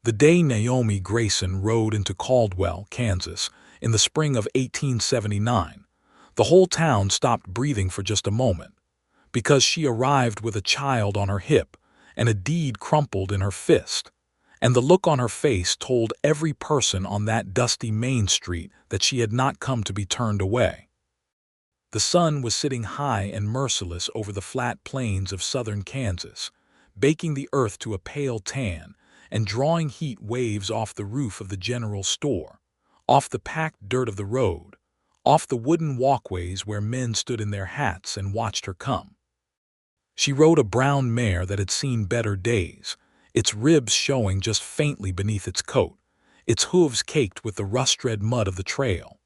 The day Naomi Grayson rode into Caldwell, Kansas, in the spring of 1879, the whole town stopped breathing for just a moment, because she arrived with a child on her hip and a deed crumpled in her fist, and the look on her face told every person on that dusty Main Street that she had not come to be turned away. The sun was sitting high and merciless over the flat plains of southern Kansas, baking the earth to a pale tan and drawing heat waves off the roof of the general store, off the packed dirt of the road, off the wooden walkways where men stood in their hats and watched her come. She rode a brown mare that had seen better days, its ribs showing just faintly beneath its coat, its hooves caked with the rust-red mud of the trail.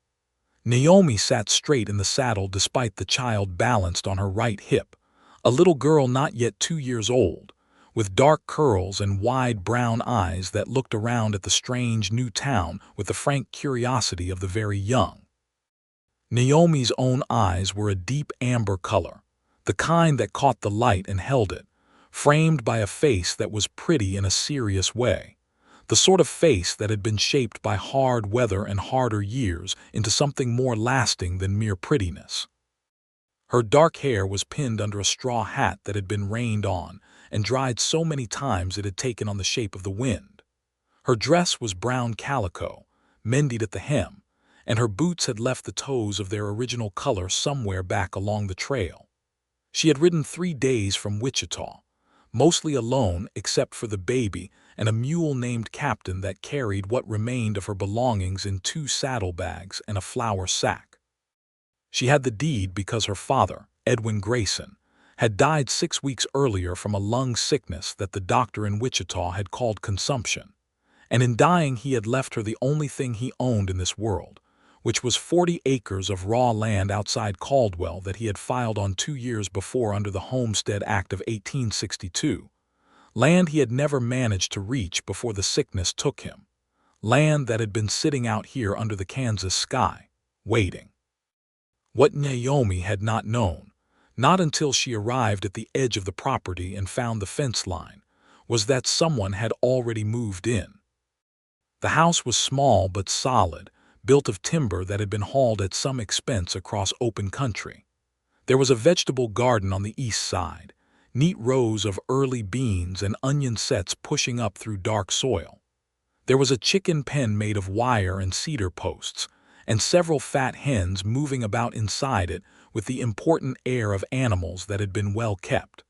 Naomi sat straight in the saddle despite the child balanced on her right hip, a little girl not yet 2 years old, with dark curls and wide brown eyes that looked around at the strange new town with the frank curiosity of the very young. Naomi's own eyes were a deep amber color, the kind that caught the light and held it, framed by a face that was pretty in a serious way, the sort of face that had been shaped by hard weather and harder years into something more lasting than mere prettiness. Her dark hair was pinned under a straw hat that had been rained on and dried so many times it had taken on the shape of the wind. Her dress was brown calico, mended at the hem, and her boots had left the toes of their original color somewhere back along the trail. She had ridden 3 days from Wichita, mostly alone except for the baby and a mule named Captain that carried what remained of her belongings in 2 saddlebags and a flour sack. She had the deed because her father, Edwin Grayson, had died 6 weeks earlier from a lung sickness that the doctor in Wichita had called consumption, and in dying he had left her the only thing he owned in this world, which was 40 acres of raw land outside Caldwell that he had filed on 2 years before under the Homestead Act of 1862, land he had never managed to reach before the sickness took him, land that had been sitting out here under the Kansas sky, waiting. What Naomi had not known, not until she arrived at the edge of the property and found the fence line, was that someone had already moved in. The house was small but solid, built of timber that had been hauled at some expense across open country. There was a vegetable garden on the east side, neat rows of early beans and onion sets pushing up through dark soil. There was a chicken pen made of wire and cedar posts, and several fat hens moving about inside it with the important air of animals that had been well kept.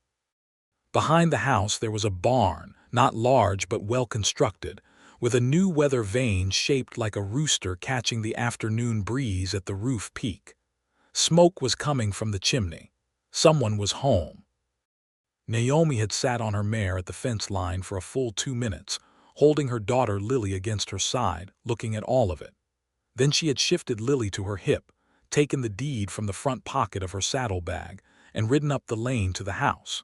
Behind the house there was a barn, not large but well constructed, with a new weather vane shaped like a rooster catching the afternoon breeze at the roof peak. Smoke was coming from the chimney. Someone was home. Naomi had sat on her mare at the fence line for a full 2 minutes, holding her daughter Lily against her side, looking at all of it. Then she had shifted Lily to her hip, taken the deed from the front pocket of her saddlebag, and ridden up the lane to the house.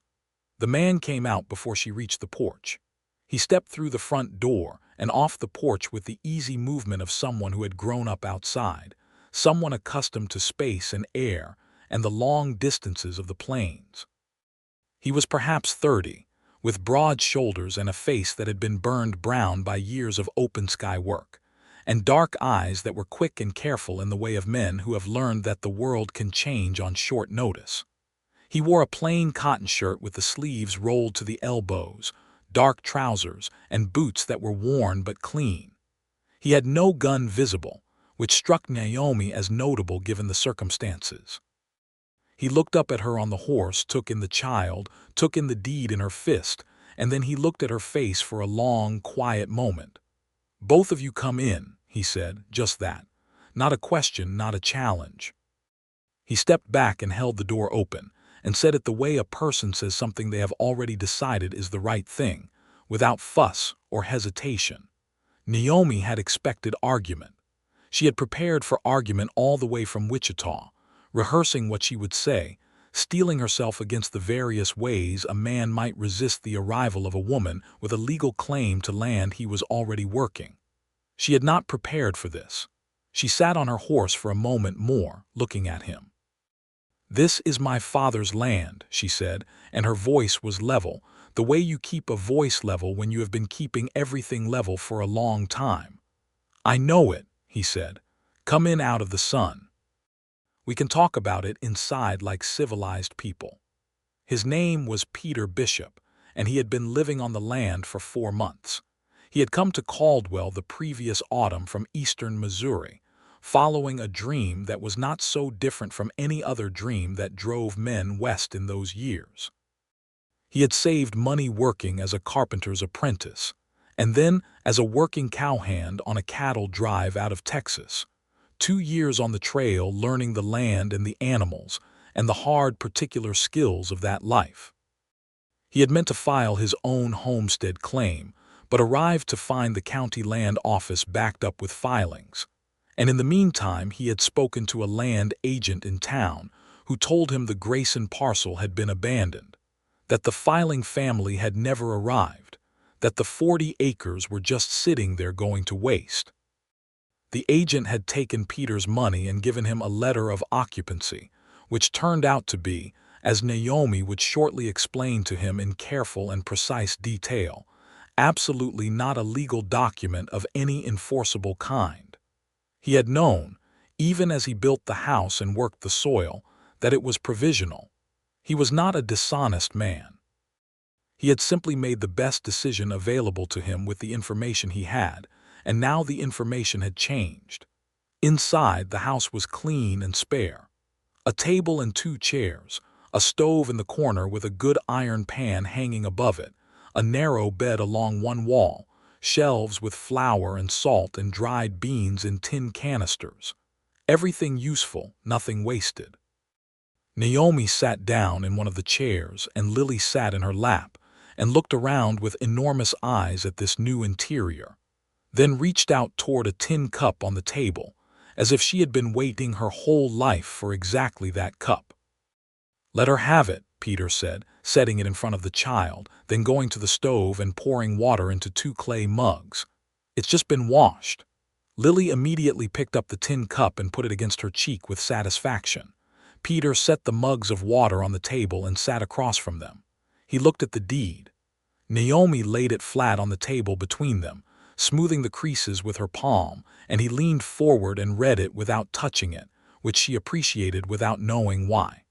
The man came out before she reached the porch. He stepped through the front door and off the porch with the easy movement of someone who had grown up outside, someone accustomed to space and air and the long distances of the plains. He was perhaps 30, with broad shoulders and a face that had been burned brown by years of open-sky work, and dark eyes that were quick and careful in the way of men who have learned that the world can change on short notice. He wore a plain cotton shirt with the sleeves rolled to the elbows, dark trousers, and boots that were worn but clean. He had no gun visible, which struck Naomi as notable given the circumstances. He looked up at her on the horse, took in the child, took in the deed in her fist, and then he looked at her face for a long, quiet moment. "Both of you come in," he said, just that. Not a question, not a challenge. He stepped back and held the door open, and said it the way a person says something they have already decided is the right thing, without fuss or hesitation. Naomi had expected argument. She had prepared for argument all the way from Wichita, rehearsing what she would say, steeling herself against the various ways a man might resist the arrival of a woman with a legal claim to land he was already working. She had not prepared for this. She sat on her horse for a moment more, looking at him. "This is my father's land," she said, and her voice was level, The way you keep a voice level when you have been keeping everything level for a long time. I know it, he said. Come in out of the sun. We can talk about it inside like civilized people. His name was Peter Bishop, and he had been living on the land for 4 months. He had come to Caldwell the previous autumn from eastern Missouri, following a dream that was not so different from any other dream that drove men west in those years. He had saved money working as a carpenter's apprentice, and then as a working cowhand on a cattle drive out of Texas. 2 years on the trail learning the land and the animals and the hard particular skills of that life. He had meant to file his own homestead claim, but arrived to find the county land office backed up with filings. And in the meantime he had spoken to a land agent in town who told him the Grayson parcel had been abandoned, that the filing family had never arrived, that the 40 acres were just sitting there going to waste. The agent had taken Peter's money and given him a letter of occupancy, which turned out to be, as Naomi would shortly explain to him in careful and precise detail, absolutely not a legal document of any enforceable kind. He had known, even as he built the house and worked the soil, that it was provisional. He was not a dishonest man. He had simply made the best decision available to him with the information he had, and now the information had changed. Inside, the house was clean and spare. A table and 2 chairs, a stove in the corner with a good iron pan hanging above it, a narrow bed along one wall, shelves with flour and salt and dried beans in tin canisters. Everything useful, nothing wasted. Naomi sat down in one of the chairs and Lily sat in her lap and looked around with enormous eyes at this new interior, then reached out toward a tin cup on the table, as if she had been waiting her whole life for exactly that cup. Let her have it, Peter said, setting it in front of the child, then going to the stove and pouring water into 2 clay mugs. It's just been washed. Lily immediately picked up the tin cup and put it against her cheek with satisfaction. Peter set the mugs of water on the table and sat across from them. He looked at the deed. Naomi laid it flat on the table between them, smoothing the creases with her palm, and he leaned forward and read it without touching it, which she appreciated without knowing why.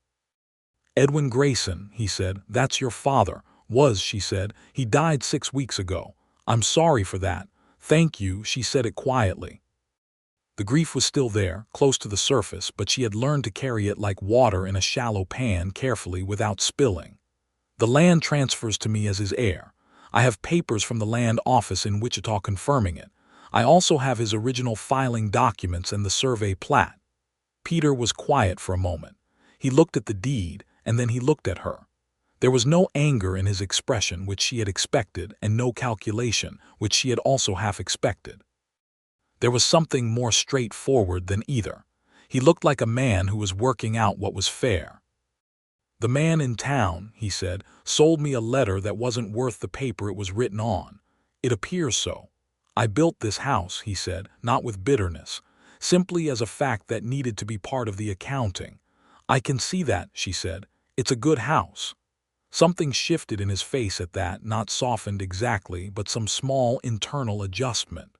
Edwin Grayson, he said, that's your father. Was, she said. He died 6 weeks ago. I'm sorry for that. Thank you, she said it quietly. The grief was still there, close to the surface, but she had learned to carry it like water in a shallow pan carefully without spilling. The land transfers to me as his heir. I have papers from the land office in Wichita confirming it. I also have his original filing documents and the survey plat. Peter was quiet for a moment. He looked at the deed, and then he looked at her. There was no anger in his expression, which she had expected, and no calculation, which she had also half expected. There was something more straightforward than either. He looked like a man who was working out what was fair. The man in town, he said, sold me a letter that wasn't worth the paper it was written on. It appears so. I built this house, he said, not with bitterness, simply as a fact that needed to be part of the accounting. I can see that, she said. It's a good house. Something shifted in his face at that, not softened exactly, but some small internal adjustment.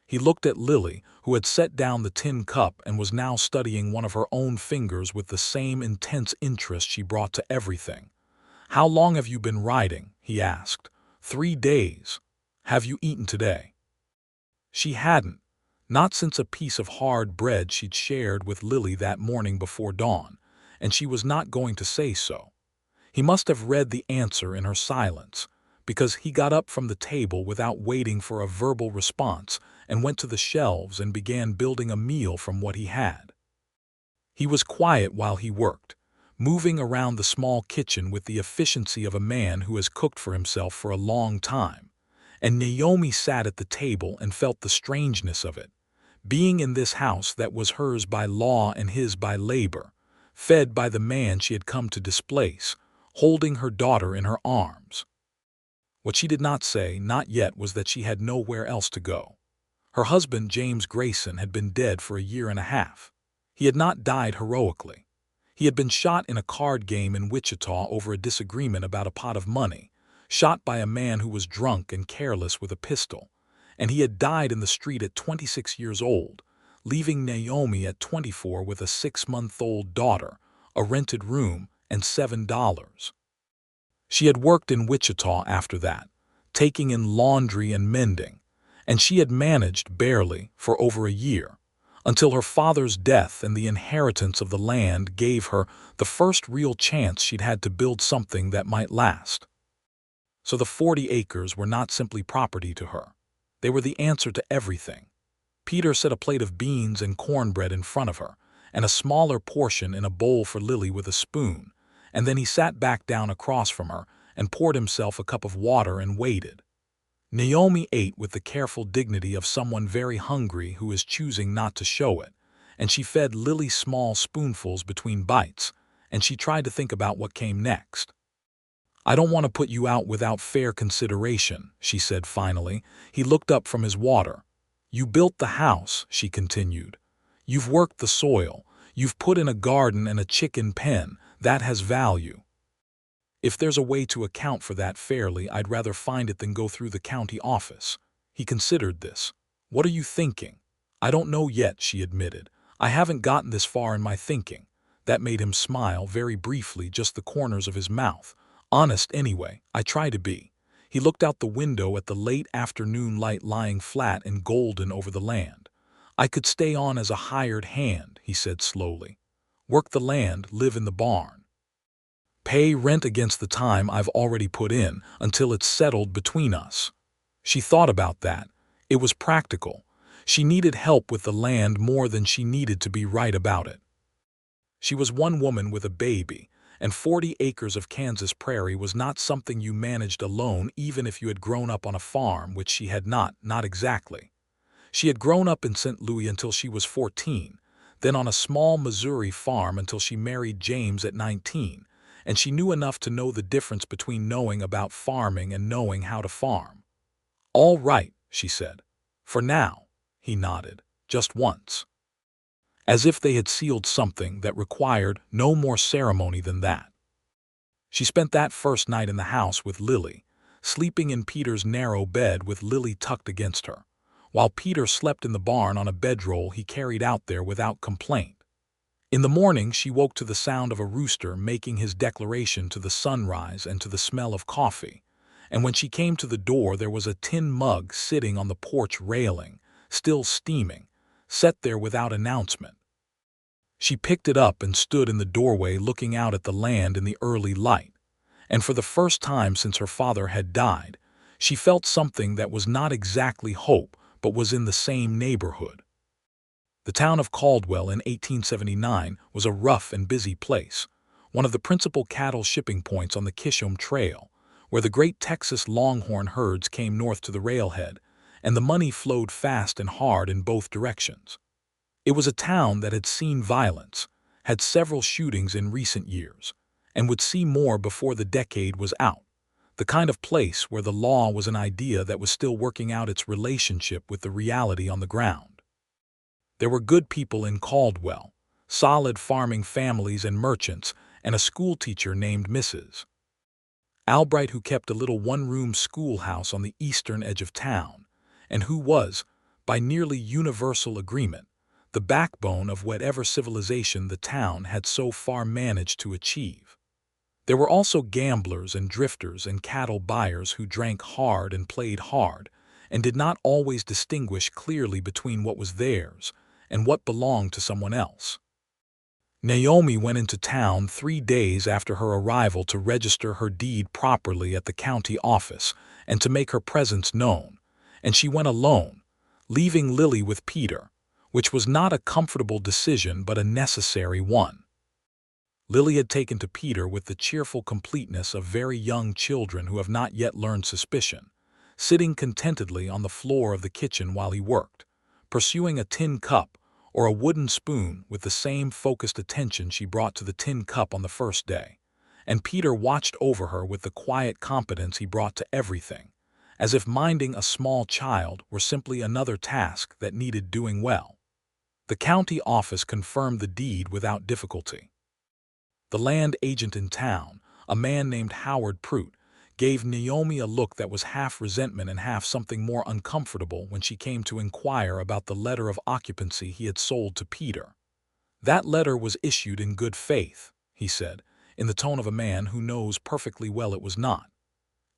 He looked at Lily, who had set down the tin cup and was now studying one of her own fingers with the same intense interest she brought to everything. How long have you been riding? He asked. 3 days. Have you eaten today? She hadn't, not since a piece of hard bread she'd shared with Lily that morning before dawn, and she was not going to say so. He must have read the answer in her silence, because he got up from the table without waiting for a verbal response and went to the shelves and began building a meal from what he had. He was quiet while he worked, moving around the small kitchen with the efficiency of a man who has cooked for himself for a long time, and Naomi sat at the table and felt the strangeness of it, being in this house that was hers by law and his by labor, fed by the man she had come to displace, holding her daughter in her arms. What she did not say, not yet, was that she had nowhere else to go. Her husband, James Grayson, had been dead for a year and a half. He had not died heroically. He had been shot in a card game in Wichita over a disagreement about a pot of money, shot by a man who was drunk and careless with a pistol, and he had died in the street at 26 years old, leaving Naomi at 24 with a 6-month-old daughter, a rented room, and $7. She had worked in Wichita after that, taking in laundry and mending, and she had managed barely for over a year, until her father's death and the inheritance of the land gave her the first real chance she'd had to build something that might last. So the 40 acres were not simply property to her. They were the answer to everything. Peter set a plate of beans and cornbread in front of her, and a smaller portion in a bowl for Lily with a spoon, and then he sat back down across from her and poured himself a cup of water and waited. Naomi ate with the careful dignity of someone very hungry who is choosing not to show it, and she fed Lily small spoonfuls between bites, and she tried to think about what came next. "I don't want to put you out without fair consideration," she said finally. He looked up from his water. "You built the house," she continued. "You've worked the soil. You've put in a garden and a chicken pen. That has value. If there's a way to account for that fairly, I'd rather find it than go through the county office." He considered this. "What are you thinking?" "I don't know yet," she admitted. "I haven't gotten this far in my thinking." That made him smile very briefly, just the corners of his mouth. "Honest anyway, I try to be." He looked out the window at the late afternoon light lying flat and golden over the land. "I could stay on as a hired hand," he said slowly. "Work the land, live in the barn. Pay rent against the time I've already put in until it's settled between us." She thought about that. It was practical. She needed help with the land more than she needed to be right about it. She was one woman with a baby, and 40 acres of Kansas prairie was not something you managed alone, even if you had grown up on a farm, which she had not exactly. She had grown up in St. Louis until she was 14, then on a small Missouri farm until she married James at 19, and she knew enough to know the difference between knowing about farming and knowing how to farm. "All right," she said. "For now." He nodded, just once, as if they had sealed something that required no more ceremony than that. She spent that first night in the house with Lily, sleeping in Peter's narrow bed with Lily tucked against her, while Peter slept in the barn on a bedroll he carried out there without complaint. In the morning she woke to the sound of a rooster making his declaration to the sunrise and to the smell of coffee, and when she came to the door there was a tin mug sitting on the porch railing, still steaming, set there without announcement. She picked it up and stood in the doorway looking out at the land in the early light, and for the first time since her father had died, she felt something that was not exactly hope but was in the same neighborhood. The town of Caldwell in 1879 was a rough and busy place, one of the principal cattle shipping points on the Kishom Trail, where the great Texas longhorn herds came north to the railhead, and the money flowed fast and hard in both directions. It was a town that had seen violence, had several shootings in recent years, and would see more before the decade was out, the kind of place where the law was an idea that was still working out its relationship with the reality on the ground. There were good people in Caldwell, solid farming families and merchants, and a schoolteacher named Mrs. Albright who kept a little one-room schoolhouse on the eastern edge of town, and who was, by nearly universal agreement, the backbone of whatever civilization the town had so far managed to achieve. There were also gamblers and drifters and cattle buyers who drank hard and played hard, and did not always distinguish clearly between what was theirs and what belonged to someone else. Naomi went into town 3 days after her arrival to register her deed properly at the county office and to make her presence known, and she went alone, leaving Lily with Peter, which was not a comfortable decision but a necessary one. Lily had taken to Peter with the cheerful completeness of very young children who have not yet learned suspicion, sitting contentedly on the floor of the kitchen while he worked, pursuing a tin cup or a wooden spoon with the same focused attention she brought to the tin cup on the first day, and Peter watched over her with the quiet competence he brought to everything, as if minding a small child were simply another task that needed doing well. The county office confirmed the deed without difficulty. The land agent in town, a man named Howard Prout, gave Naomi a look that was half resentment and half something more uncomfortable when she came to inquire about the letter of occupancy he had sold to Peter. "That letter was issued in good faith," he said, in the tone of a man who knows perfectly well it was not.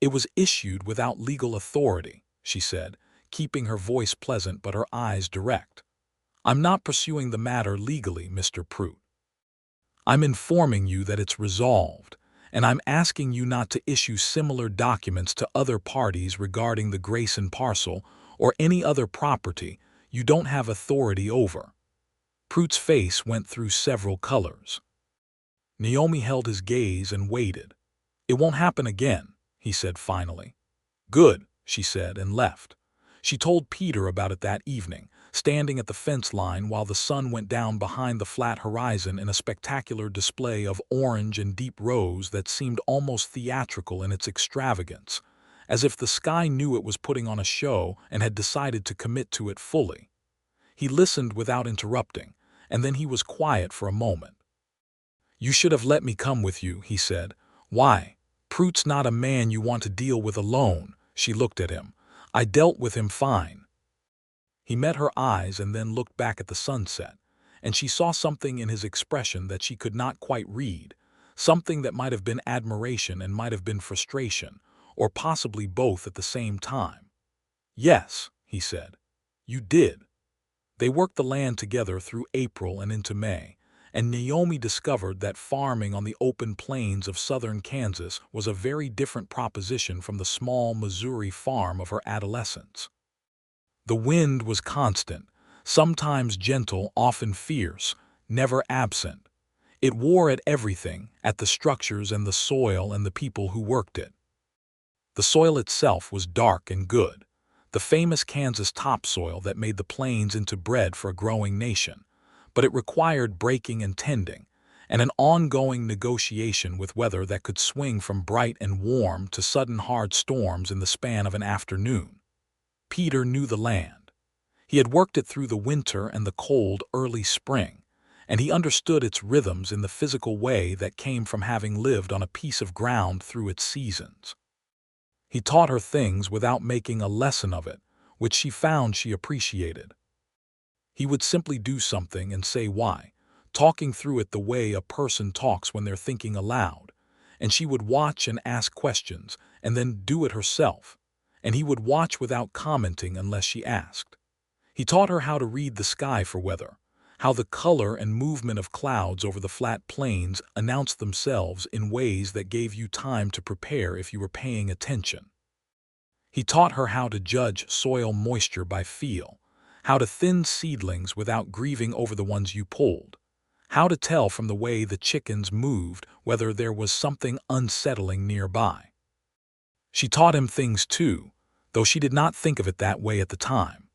"It was issued without legal authority," she said, keeping her voice pleasant but her eyes direct. "I'm not pursuing the matter legally, Mr. Prout. I'm informing you that it's resolved, and I'm asking you not to issue similar documents to other parties regarding the Grayson parcel or any other property you don't have authority over." Prout's face went through several colors. Naomi held his gaze and waited. "It won't happen again," he said finally. "Good," she said, and left. She told Peter about it that evening, standing at the fence line while the sun went down behind the flat horizon in a spectacular display of orange and deep rose that seemed almost theatrical in its extravagance, as if the sky knew it was putting on a show and had decided to commit to it fully. He listened without interrupting, and then he was quiet for a moment. "You should have let me come with you," he said. "Why? Prout's not a man you want to deal with alone." She looked at him. "I dealt with him fine." He met her eyes and then looked back at the sunset, and she saw something in his expression that she could not quite read, something that might have been admiration and might have been frustration, or possibly both at the same time. "Yes," he said. "You did." They worked the land together through April and into May, and Naomi discovered that farming on the open plains of southern Kansas was a very different proposition from the small Missouri farm of her adolescence. The wind was constant, sometimes gentle, often fierce, never absent. It wore at everything, at the structures and the soil and the people who worked it. The soil itself was dark and good, the famous Kansas topsoil that made the plains into bread for a growing nation, but it required breaking and tending, and an ongoing negotiation with weather that could swing from bright and warm to sudden hard storms in the span of an afternoon. Peter knew the land. He had worked it through the winter and the cold early spring, and he understood its rhythms in the physical way that came from having lived on a piece of ground through its seasons. He taught her things without making a lesson of it, which she found she appreciated. He would simply do something and say why, talking through it the way a person talks when they're thinking aloud, and she would watch and ask questions and then do it herself, and he would watch without commenting unless she asked. He taught her how to read the sky for weather, how the color and movement of clouds over the flat plains announced themselves in ways that gave you time to prepare if you were paying attention. He taught her how to judge soil moisture by feel, how to thin seedlings without grieving over the ones you pulled, how to tell from the way the chickens moved whether there was something unsettling nearby. She taught him things too, though she did not think of it that way at the time.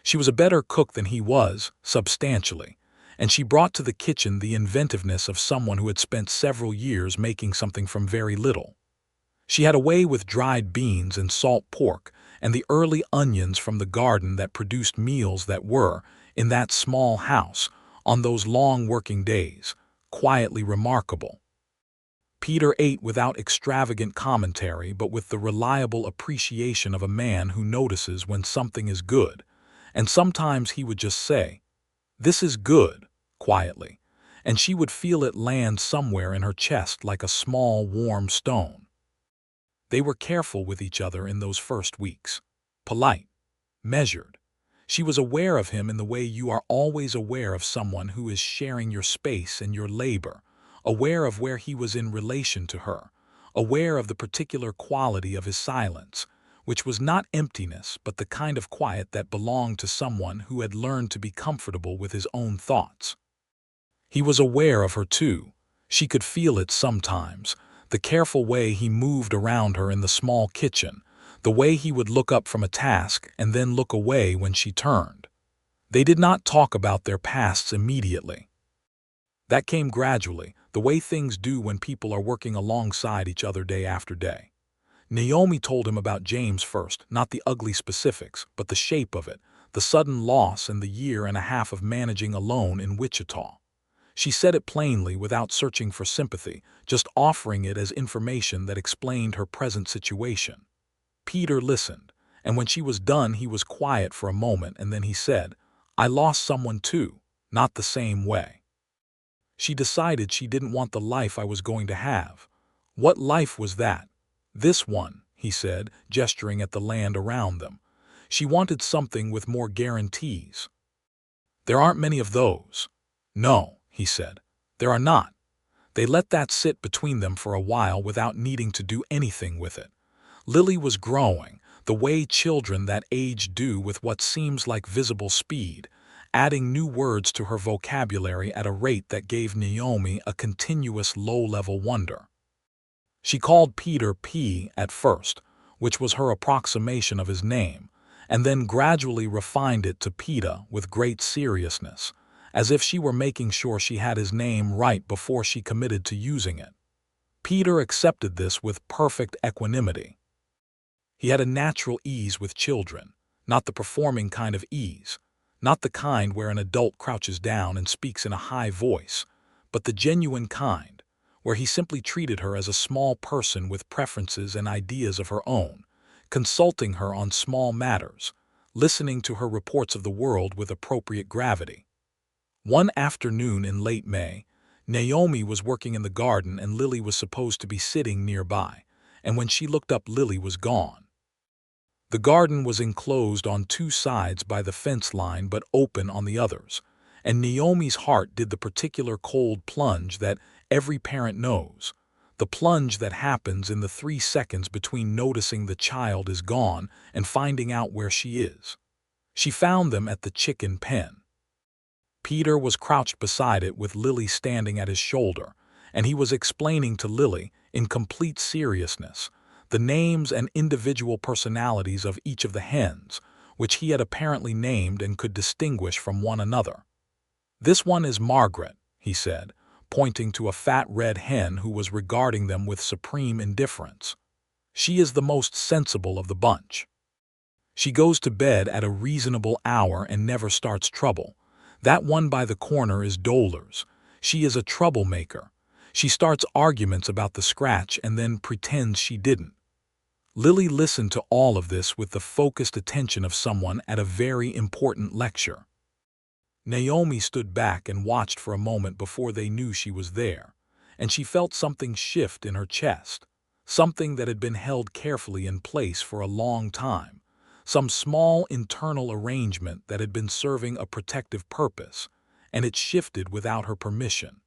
She was a better cook than he was, substantially, and she brought to the kitchen the inventiveness of someone who had spent several years making something from very little. She had a way with dried beans and salt pork and the early onions from the garden that produced meals that were, in that small house, on those long working days, quietly remarkable. Peter ate without extravagant commentary but with the reliable appreciation of a man who notices when something is good, and sometimes he would just say, "This is good," quietly, and she would feel it land somewhere in her chest like a small, warm stone. They were careful with each other in those first weeks. Polite. Measured. She was aware of him in the way you are always aware of someone who is sharing your space and your labor, aware of where he was in relation to her, aware of the particular quality of his silence, which was not emptiness but the kind of quiet that belonged to someone who had learned to be comfortable with his own thoughts. He was aware of her too. She could feel it sometimes, the careful way he moved around her in the small kitchen, the way he would look up from a task and then look away when she turned. They did not talk about their pasts immediately. That came gradually, the way things do when people are working alongside each other day after day. Naomi told him about James first, not the ugly specifics, but the shape of it, the sudden loss and the year and a half of managing alone in Wichita. She said it plainly without searching for sympathy, just offering it as information that explained her present situation. Peter listened, and when she was done he was quiet for a moment and then he said, "I lost someone too, not the same way. She decided she didn't want the life I was going to have." "What life was that?" "This one," he said, gesturing at the land around them. "She wanted something with more guarantees. There aren't many of those." "No," he said, "there are not." They let that sit between them for a while without needing to do anything with it. Lily was growing, the way children that age do with what seems like visible speed, adding new words to her vocabulary at a rate that gave Naomi a continuous low-level wonder. She called Peter P at first, which was her approximation of his name, and then gradually refined it to Peta with great seriousness, as if she were making sure she had his name right before she committed to using it. Peter accepted this with perfect equanimity. He had a natural ease with children, not the performing kind of ease, not the kind where an adult crouches down and speaks in a high voice, but the genuine kind, where he simply treated her as a small person with preferences and ideas of her own, consulting her on small matters, listening to her reports of the world with appropriate gravity. One afternoon in late May, Naomi was working in the garden and Lily was supposed to be sitting nearby, and when she looked up, Lily was gone. The garden was enclosed on two sides by the fence line but open on the others, and Naomi's heart did the particular cold plunge that every parent knows, the plunge that happens in the 3 seconds between noticing the child is gone and finding out where she is. She found them at the chicken pen. Peter was crouched beside it with Lily standing at his shoulder, and he was explaining to Lily, in complete seriousness, the names and individual personalities of each of the hens, which he had apparently named and could distinguish from one another. "This one is Margaret," he said, pointing to a fat red hen who was regarding them with supreme indifference. "She is the most sensible of the bunch. She goes to bed at a reasonable hour and never starts trouble. That one by the corner is Dollar's. She is a troublemaker. She starts arguments about the scratch and then pretends she didn't." Lily listened to all of this with the focused attention of someone at a very important lecture. Naomi stood back and watched for a moment before they knew she was there, and she felt something shift in her chest, something that had been held carefully in place for a long time, some small internal arrangement that had been serving a protective purpose, and it shifted without her permission.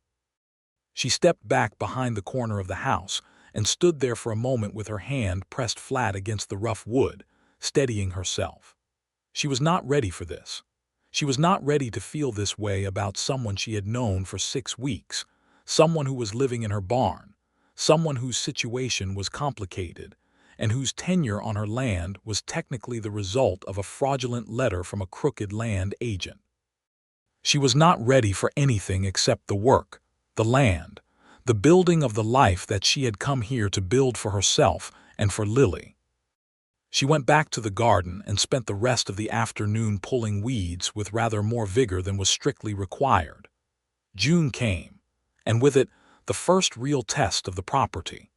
She stepped back behind the corner of the house and stood there for a moment with her hand pressed flat against the rough wood, steadying herself. She was not ready for this. She was not ready to feel this way about someone she had known for 6 weeks, someone who was living in her barn, someone whose situation was complicated, and whose tenure on her land was technically the result of a fraudulent letter from a crooked land agent. She was not ready for anything except the work, the land, the building of the life that she had come here to build for herself and for Lily. She went back to the garden and spent the rest of the afternoon pulling weeds with rather more vigor than was strictly required. June came, and with it, the first real test of the property.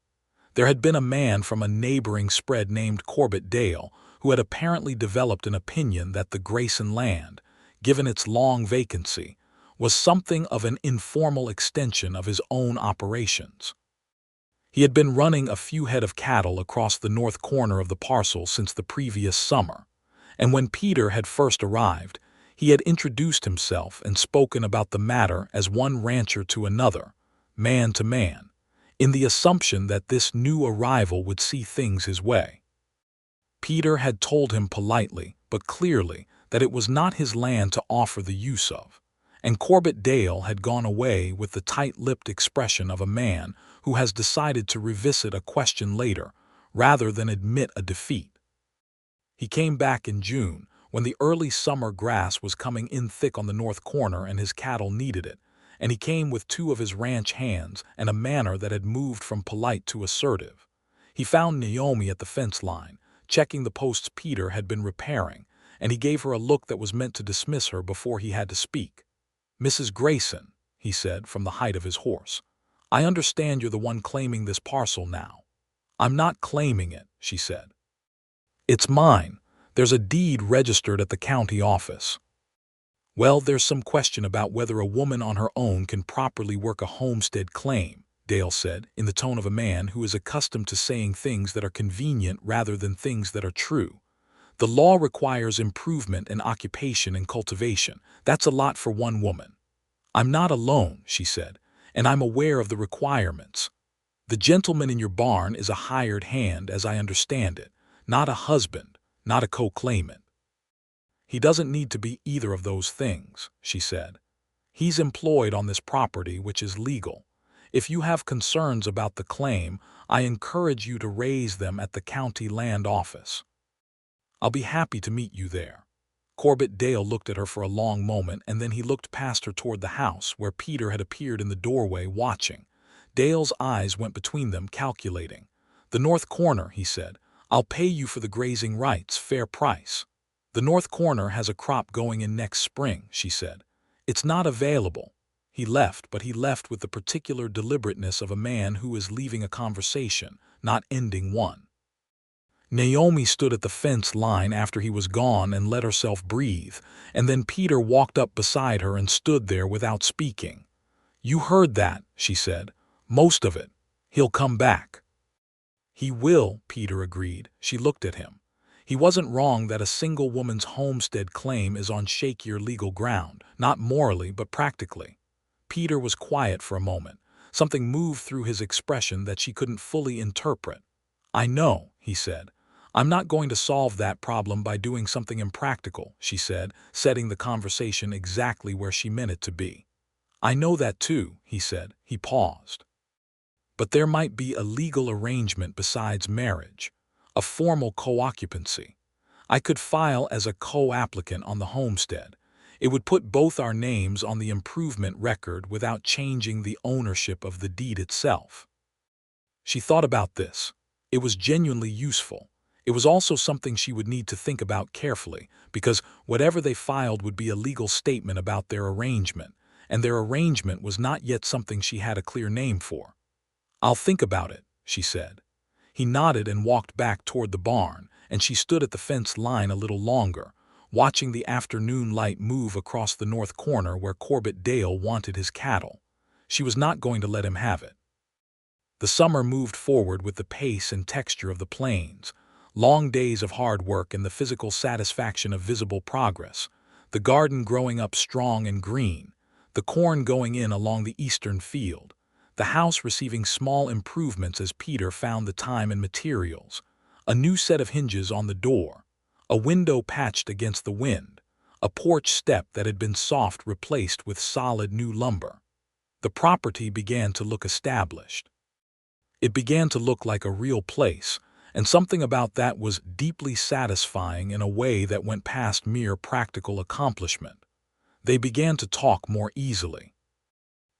There had been a man from a neighboring spread named Corbett Dale who had apparently developed an opinion that the Grayson land, given its long vacancy, was something of an informal extension of his own operations. He had been running a few head of cattle across the north corner of the parcel since the previous summer, and when Peter had first arrived, he had introduced himself and spoken about the matter as one rancher to another, man to man, in the assumption that this new arrival would see things his way. Peter had told him politely but clearly that it was not his land to offer the use of, and Corbett Dale had gone away with the tight-lipped expression of a man who has decided to revisit a question later rather than admit a defeat. He came back in June, when the early summer grass was coming in thick on the north corner and his cattle needed it, and he came with 2 of his ranch hands and a manner that had moved from polite to assertive. He found Naomi at the fence line, checking the posts Peter had been repairing, and he gave her a look that was meant to dismiss her before he had to speak. "Mrs. Grayson," he he said from the height of his horse. "I understand you're the one claiming this parcel now." "I'm not claiming it," she said. "It's mine. There's a deed registered at the county office." "Well, there's some question about whether a woman on her own can properly work a homestead claim," Dale said, in the tone of a man who is accustomed to saying things that are convenient rather than things that are true. "The law requires improvement in occupation and cultivation. That's a lot for one woman." "I'm not alone," she said, "and I'm aware of the requirements. The gentleman in your barn is a hired hand, as I understand it, not a husband, not a co-claimant." "He doesn't need to be either of those things," she said. "He's employed on this property, which is legal. If you have concerns about the claim, I encourage you to raise them at the county land office." "I'll be happy to meet you there." Corbett Dale looked at her for a long moment, and then he looked past her toward the house, where Peter had appeared in the doorway watching. Dale's eyes went between them, calculating. "The north corner," he said. "I'll pay you for the grazing rights, fair price." "The north corner has a crop going in next spring," she said. "It's not available." He left, but he left with the particular deliberateness of a man who is leaving a conversation, not ending one. Naomi stood at the fence line after he was gone and let herself breathe, and then Peter walked up beside her and stood there without speaking. "You heard that," she said. "Most of it. He'll come back." "He will," Peter agreed. She looked at him. He wasn't wrong that a single woman's homestead claim is on shakier legal ground, not morally but practically. Peter was quiet for a moment. Something moved through his expression that she couldn't fully interpret. "I know," he said. "I'm not going to solve that problem by doing something impractical," she said, setting the conversation exactly where she meant it to be. "I know that too," he said. He paused. "But there might be a legal arrangement besides marriage, a formal co-occupancy. I could file as a co-applicant on the homestead. It would put both our names on the improvement record without changing the ownership of the deed itself." She thought about this. It was genuinely useful. It was also something she would need to think about carefully, because whatever they filed would be a legal statement about their arrangement, and their arrangement was not yet something she had a clear name for. "I'll think about it," she said. He nodded and walked back toward the barn, and she stood at the fence line a little longer, watching the afternoon light move across the north corner where Corbett Dale wanted his cattle. She was not going to let him have it. The summer moved forward with the pace and texture of the plains. Long days of hard work and the physical satisfaction of visible progress. The garden growing up strong and green. The corn going in along the eastern field. The house receiving small improvements as Peter found the time and materials. A new set of hinges on the door. A window patched against the wind. A porch step that had been soft replaced with solid new lumber. The property began to look established. It began to look like a real place, and something about that was deeply satisfying in a way that went past mere practical accomplishment. They began to talk more easily.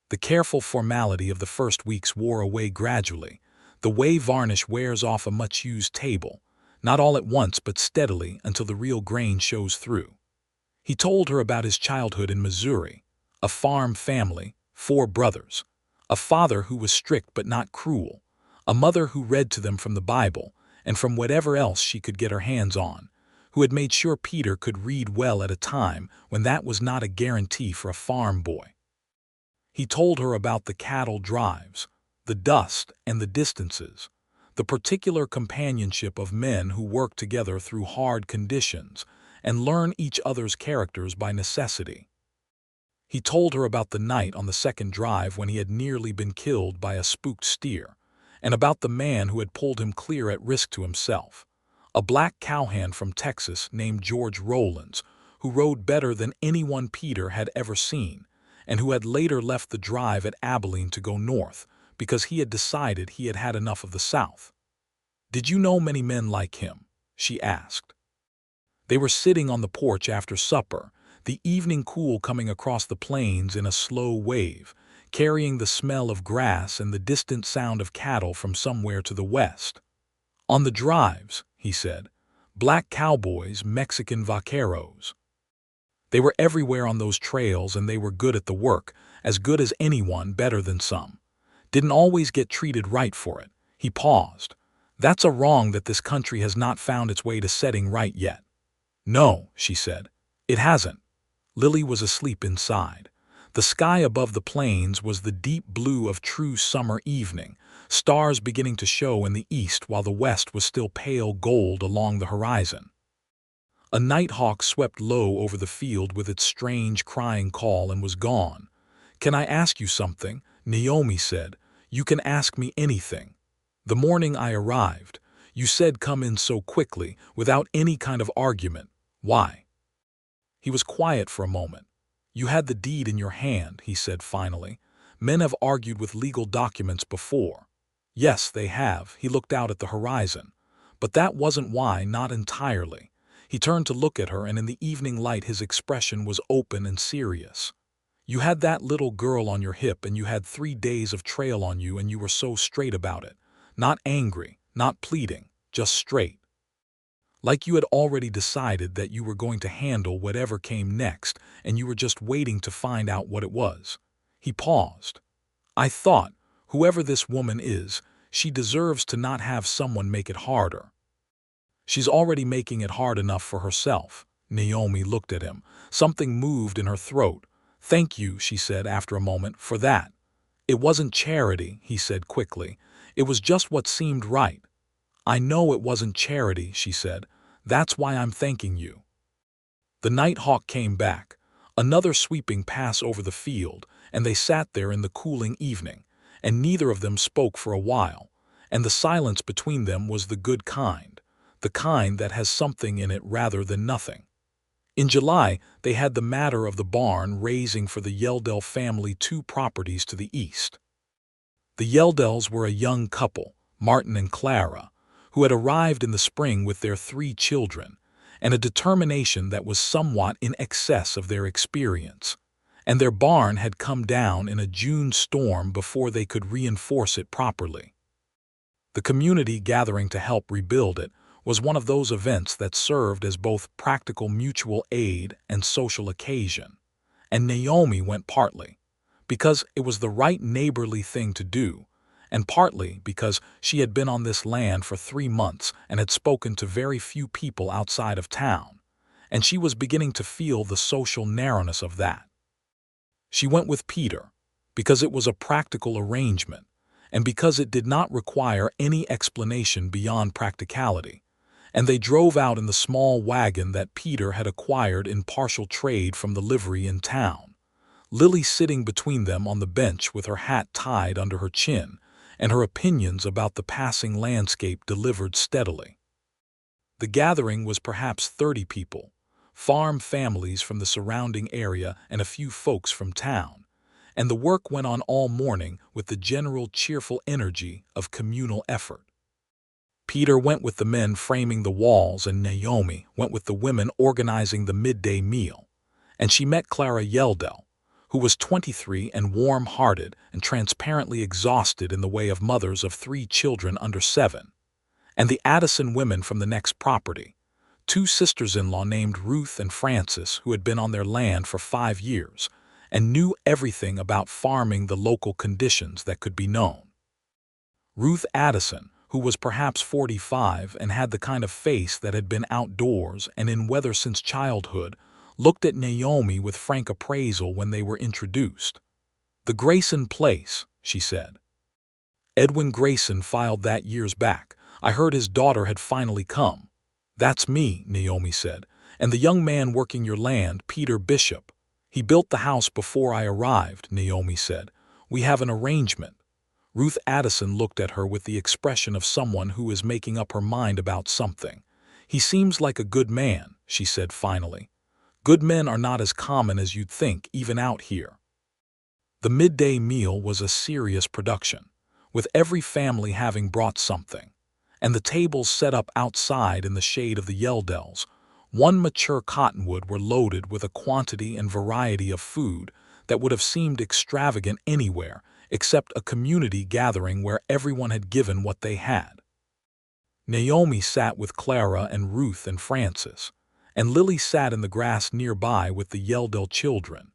The careful formality of the first weeks wore away gradually, the way varnish wears off a much-used table, not all at once but steadily until the real grain shows through. He told her about his childhood in Missouri, a farm family, 4 brothers, a father who was strict but not cruel, a mother who read to them from the Bible and from whatever else she could get her hands on, who had made sure Peter could read well at a time when that was not a guarantee for a farm boy. He told her about the cattle drives, the dust and the distances, the particular companionship of men who work together through hard conditions and learn each other's characters by necessity. He told her about the night on the second drive when he had nearly been killed by a spooked steer, and about the man who had pulled him clear at risk to himself, a black cowhand from Texas named George Rowlands, who rode better than anyone Peter had ever seen, and who had later left the drive at Abilene to go north because he had decided he had had enough of the South. "Did you know many men like him?" she asked. They were sitting on the porch after supper, the evening cool coming across the plains in a slow wave, carrying the smell of grass and the distant sound of cattle from somewhere to the west. "On the drives," he said, "black cowboys, Mexican vaqueros." They were everywhere on those trails, and they were good at the work, as good as anyone, better than some. Didn't always get treated right for it. He paused. That's a wrong that this country has not found its way to setting right yet. No, she said. It hasn't. Lily was asleep inside. The sky above the plains was the deep blue of true summer evening, stars beginning to show in the east while the west was still pale gold along the horizon. A nighthawk swept low over the field with its strange crying call and was gone. "Can I ask you something?" Naomi said. "You can ask me anything. The morning I arrived, you said come in so quickly, without any kind of argument. Why?" He was quiet for a moment. "You had the deed in your hand," he said finally. "Men have argued with legal documents before." "Yes, they have." He looked out at the horizon. "But that wasn't why, not entirely." He turned to look at her, and in the evening light his expression was open and serious. "You had that little girl on your hip, and you had 3 days of trail on you, and you were so straight about it. Not angry, not pleading, just straight. Like you had already decided that you were going to handle whatever came next, and you were just waiting to find out what it was." He paused. "I thought, whoever this woman is, she deserves to not have someone make it harder." "She's already making it hard enough for herself." Naomi looked at him. Something moved in her throat. "Thank you," she said after a moment, "for that." "It wasn't charity," he said quickly. "It was just what seemed right." "I know it wasn't charity," she said. "That's why I'm thanking you." The nighthawk came back, another sweeping pass over the field, and they sat there in the cooling evening, and neither of them spoke for a while, and the silence between them was the good kind, the kind that has something in it rather than nothing. In July, they had the matter of the barn raising for the Yeldell family 2 properties to the east. The Yeldells were a young couple, Martin and Clara, who had arrived in the spring with their 3 children, and a determination that was somewhat in excess of their experience. And their barn had come down in a June storm before they could reinforce it properly. The community gathering to help rebuild it was one of those events that served as both practical mutual aid and social occasion. And Naomi went partly because it was the right neighborly thing to do, and partly because she had been on this land for 3 months and had spoken to very few people outside of town, and she was beginning to feel the social narrowness of that. She went with Peter because it was a practical arrangement, and because it did not require any explanation beyond practicality, and they drove out in the small wagon that Peter had acquired in partial trade from the livery in town, Lily sitting between them on the bench with her hat tied under her chin, and her opinions about the passing landscape delivered steadily. The gathering was perhaps 30 people, farm families from the surrounding area and a few folks from town, and the work went on all morning with the general cheerful energy of communal effort. Peter went with the men framing the walls, and Naomi went with the women organizing the midday meal, and she met Clara Yeldell, who was 23 and warm-hearted and transparently exhausted in the way of mothers of 3 children under 7, and the Addison women from the next property, 2 sisters-in-law named Ruth and Frances, who had been on their land for 5 years and knew everything about farming, the local conditions that could be known. Ruth Addison, who was perhaps 45 and had the kind of face that had been outdoors and in weather since childhood, looked at Naomi with frank appraisal when they were introduced. "The Grayson place," she said. "Edwin Grayson filed that years back. I heard his daughter had finally come." "That's me," Naomi said. "And the young man working your land, Peter Bishop. He built the house before I arrived," Naomi said. "We have an arrangement." Ruth Addison looked at her with the expression of someone who is making up her mind about something. "He seems like a good man," she said finally. "Good men are not as common as you'd think, even out here." The midday meal was a serious production, with every family having brought something, and the tables set up outside in the shade of the Yeldells, 1 mature cottonwood, were loaded with a quantity and variety of food that would have seemed extravagant anywhere except a community gathering where everyone had given what they had. Naomi sat with Clara and Ruth and Frances, and Lily sat in the grass nearby with the Yeldell children,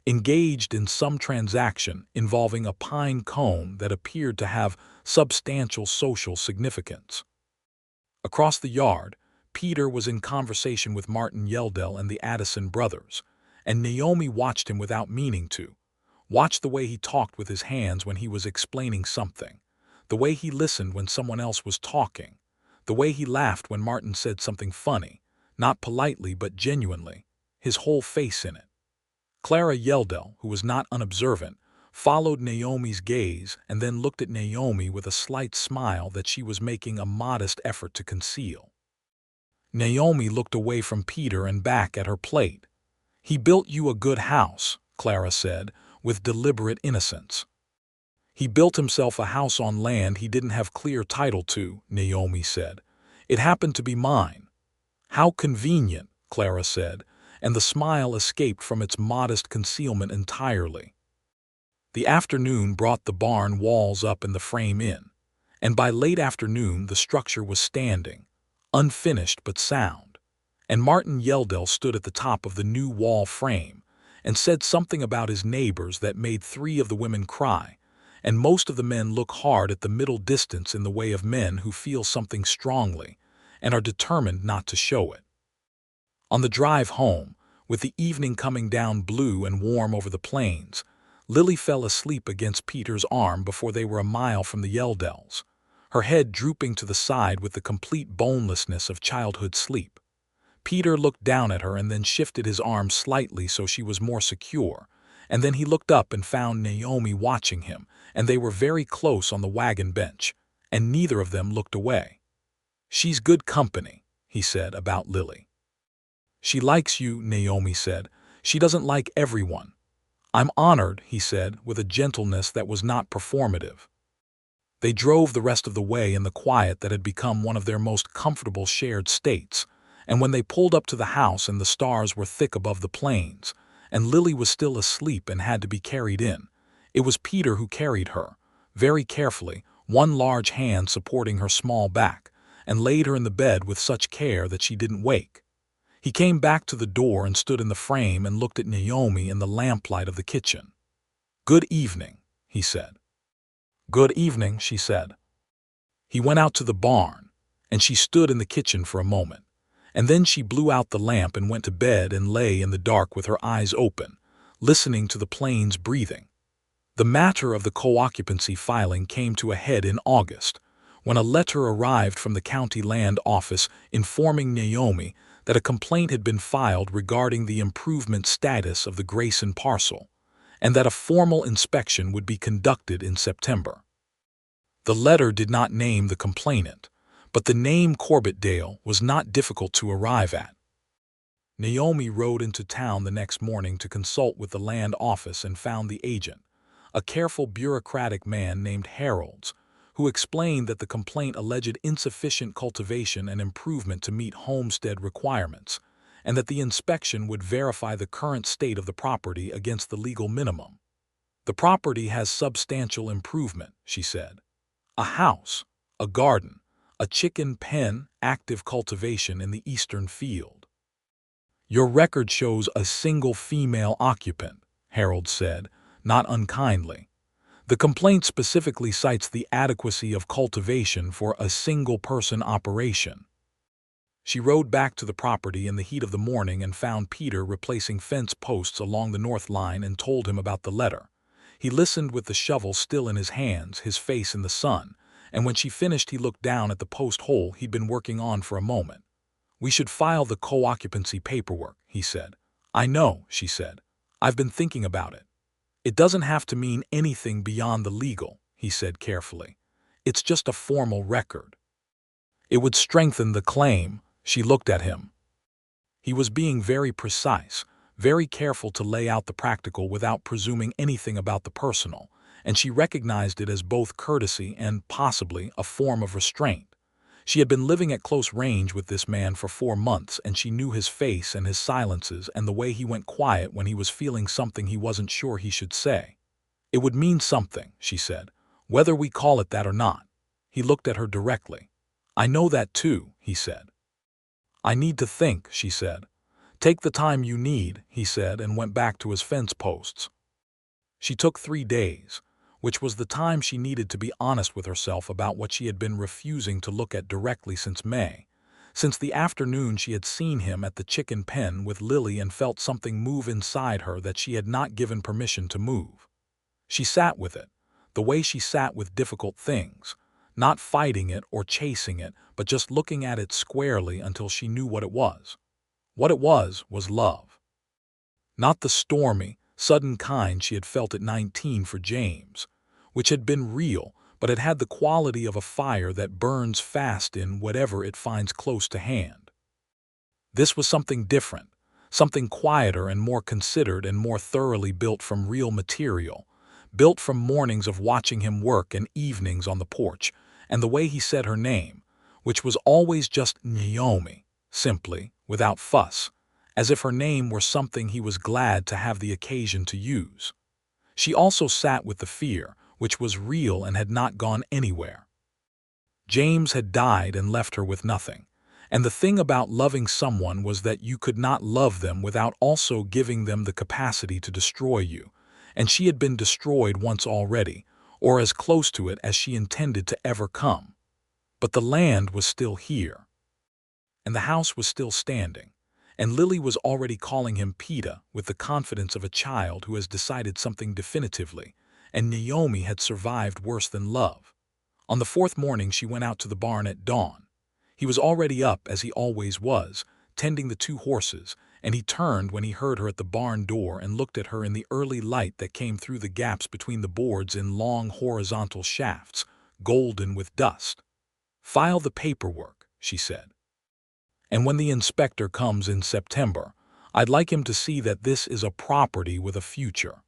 engaged in some transaction involving a pine cone that appeared to have substantial social significance. Across the yard, Peter was in conversation with Martin Yeldell and the Addison brothers, and Naomi watched him without meaning to. Watched the way he talked with his hands when he was explaining something, the way he listened when someone else was talking, the way he laughed when Martin said something funny, not politely but genuinely, his whole face in it. Clara Yeldell, who was not unobservant, followed Naomi's gaze and then looked at Naomi with a slight smile that she was making a modest effort to conceal. Naomi looked away from Peter and back at her plate. "He built you a good house," Clara said, with deliberate innocence. "He built himself a house on land he didn't have clear title to," Naomi said. "It happened to be mine." "How convenient," Clara said, and the smile escaped from its modest concealment entirely. The afternoon brought the barn walls up and the frame in, and by late afternoon the structure was standing, unfinished but sound, and Martin Yeldell stood at the top of the new wall frame and said something about his neighbors that made 3 of the women cry, and most of the men look hard at the middle distance in the way of men who feel something strongly and are determined not to show it. On the drive home, with the evening coming down blue and warm over the plains, Lily fell asleep against Peter's arm before they were a mile from the Yeldells, her head drooping to the side with the complete bonelessness of childhood sleep. Peter looked down at her and then shifted his arm slightly so she was more secure, and then he looked up and found Naomi watching him, and they were very close on the wagon bench, and neither of them looked away. "She's good company," he said about Lily. "She likes you," Naomi said. "She doesn't like everyone." "I'm honored," he said, with a gentleness that was not performative. They drove the rest of the way in the quiet that had become one of their most comfortable shared states, and when they pulled up to the house and the stars were thick above the plains, and Lily was still asleep and had to be carried in, it was Peter who carried her, very carefully, one large hand supporting her small back, and laid her in the bed with such care that she didn't wake. He came back to the door and stood in the frame and looked at Naomi in the lamplight of the kitchen. "Good evening," he said. "Good evening," she said. He went out to the barn, and she stood in the kitchen for a moment, and then she blew out the lamp and went to bed and lay in the dark with her eyes open, listening to the plains breathing. The matter of the co-occupancy filing came to a head in August, when a letter arrived from the county land office informing Naomi that a complaint had been filed regarding the improvement status of the Grayson parcel, and that a formal inspection would be conducted in September. The letter did not name the complainant, but the name Corbettdale was not difficult to arrive at. Naomi rode into town the next morning to consult with the land office and found the agent, a careful bureaucratic man named Harold, who explained that the complaint alleged insufficient cultivation and improvement to meet homestead requirements, and that the inspection would verify the current state of the property against the legal minimum. "The property has substantial improvement," she said. "A house, a garden, a chicken pen, active cultivation in the eastern field." "Your record shows a single female occupant," Harold said, not unkindly. "The complaint specifically cites the adequacy of cultivation for a single-person operation." She rode back to the property in the heat of the morning and found Peter replacing fence posts along the north line and told him about the letter. He listened with the shovel still in his hands, his face in the sun, and when she finished he looked down at the post hole he'd been working on for a moment. "We should file the co-occupancy paperwork," he said. "I know," she said. "I've been thinking about it. It doesn't have to mean anything beyond the legal," he said carefully. "It's just a formal record." "It would strengthen the claim." She looked at him. He was being very precise, very careful to lay out the practical without presuming anything about the personal, and she recognized it as both courtesy and, possibly, a form of restraint. She had been living at close range with this man for 4 months, and she knew his face and his silences and the way he went quiet when he was feeling something he wasn't sure he should say. "It would mean something," she said, "whether we call it that or not." He looked at her directly. "I know that too," he said. "I need to think," she said. "Take the time you need," he said, and went back to his fence posts. She took 3 days, which was the time she needed to be honest with herself about what she had been refusing to look at directly since May. Since the afternoon she had seen him at the chicken pen with Lily and felt something move inside her that she had not given permission to move. She sat with it, the way she sat with difficult things, not fighting it or chasing it, but just looking at it squarely until she knew what it was. What it was love. Not the stormy, sudden kind she had felt at 19 for James, which had been real, but it had the quality of a fire that burns fast in whatever it finds close to hand. This was something different, something quieter and more considered and more thoroughly built from real material, built from mornings of watching him work and evenings on the porch, and the way he said her name, which was always just Naomi, simply, without fuss, as if her name were something he was glad to have the occasion to use. She also sat with the fear, which was real and had not gone anywhere. James had died and left her with nothing, and the thing about loving someone was that you could not love them without also giving them the capacity to destroy you, and she had been destroyed once already, or as close to it as she intended to ever come. But the land was still here, and the house was still standing, and Lily was already calling him Peter with the confidence of a child who has decided something definitively, and Naomi had survived worse than love. On the 4th morning she went out to the barn at dawn. He was already up, as he always was, tending the 2 horses, and he turned when he heard her at the barn door and looked at her in the early light that came through the gaps between the boards in long horizontal shafts, golden with dust. "File the paperwork," she said. "And when the inspector comes in September, I'd like him to see that this is a property with a future."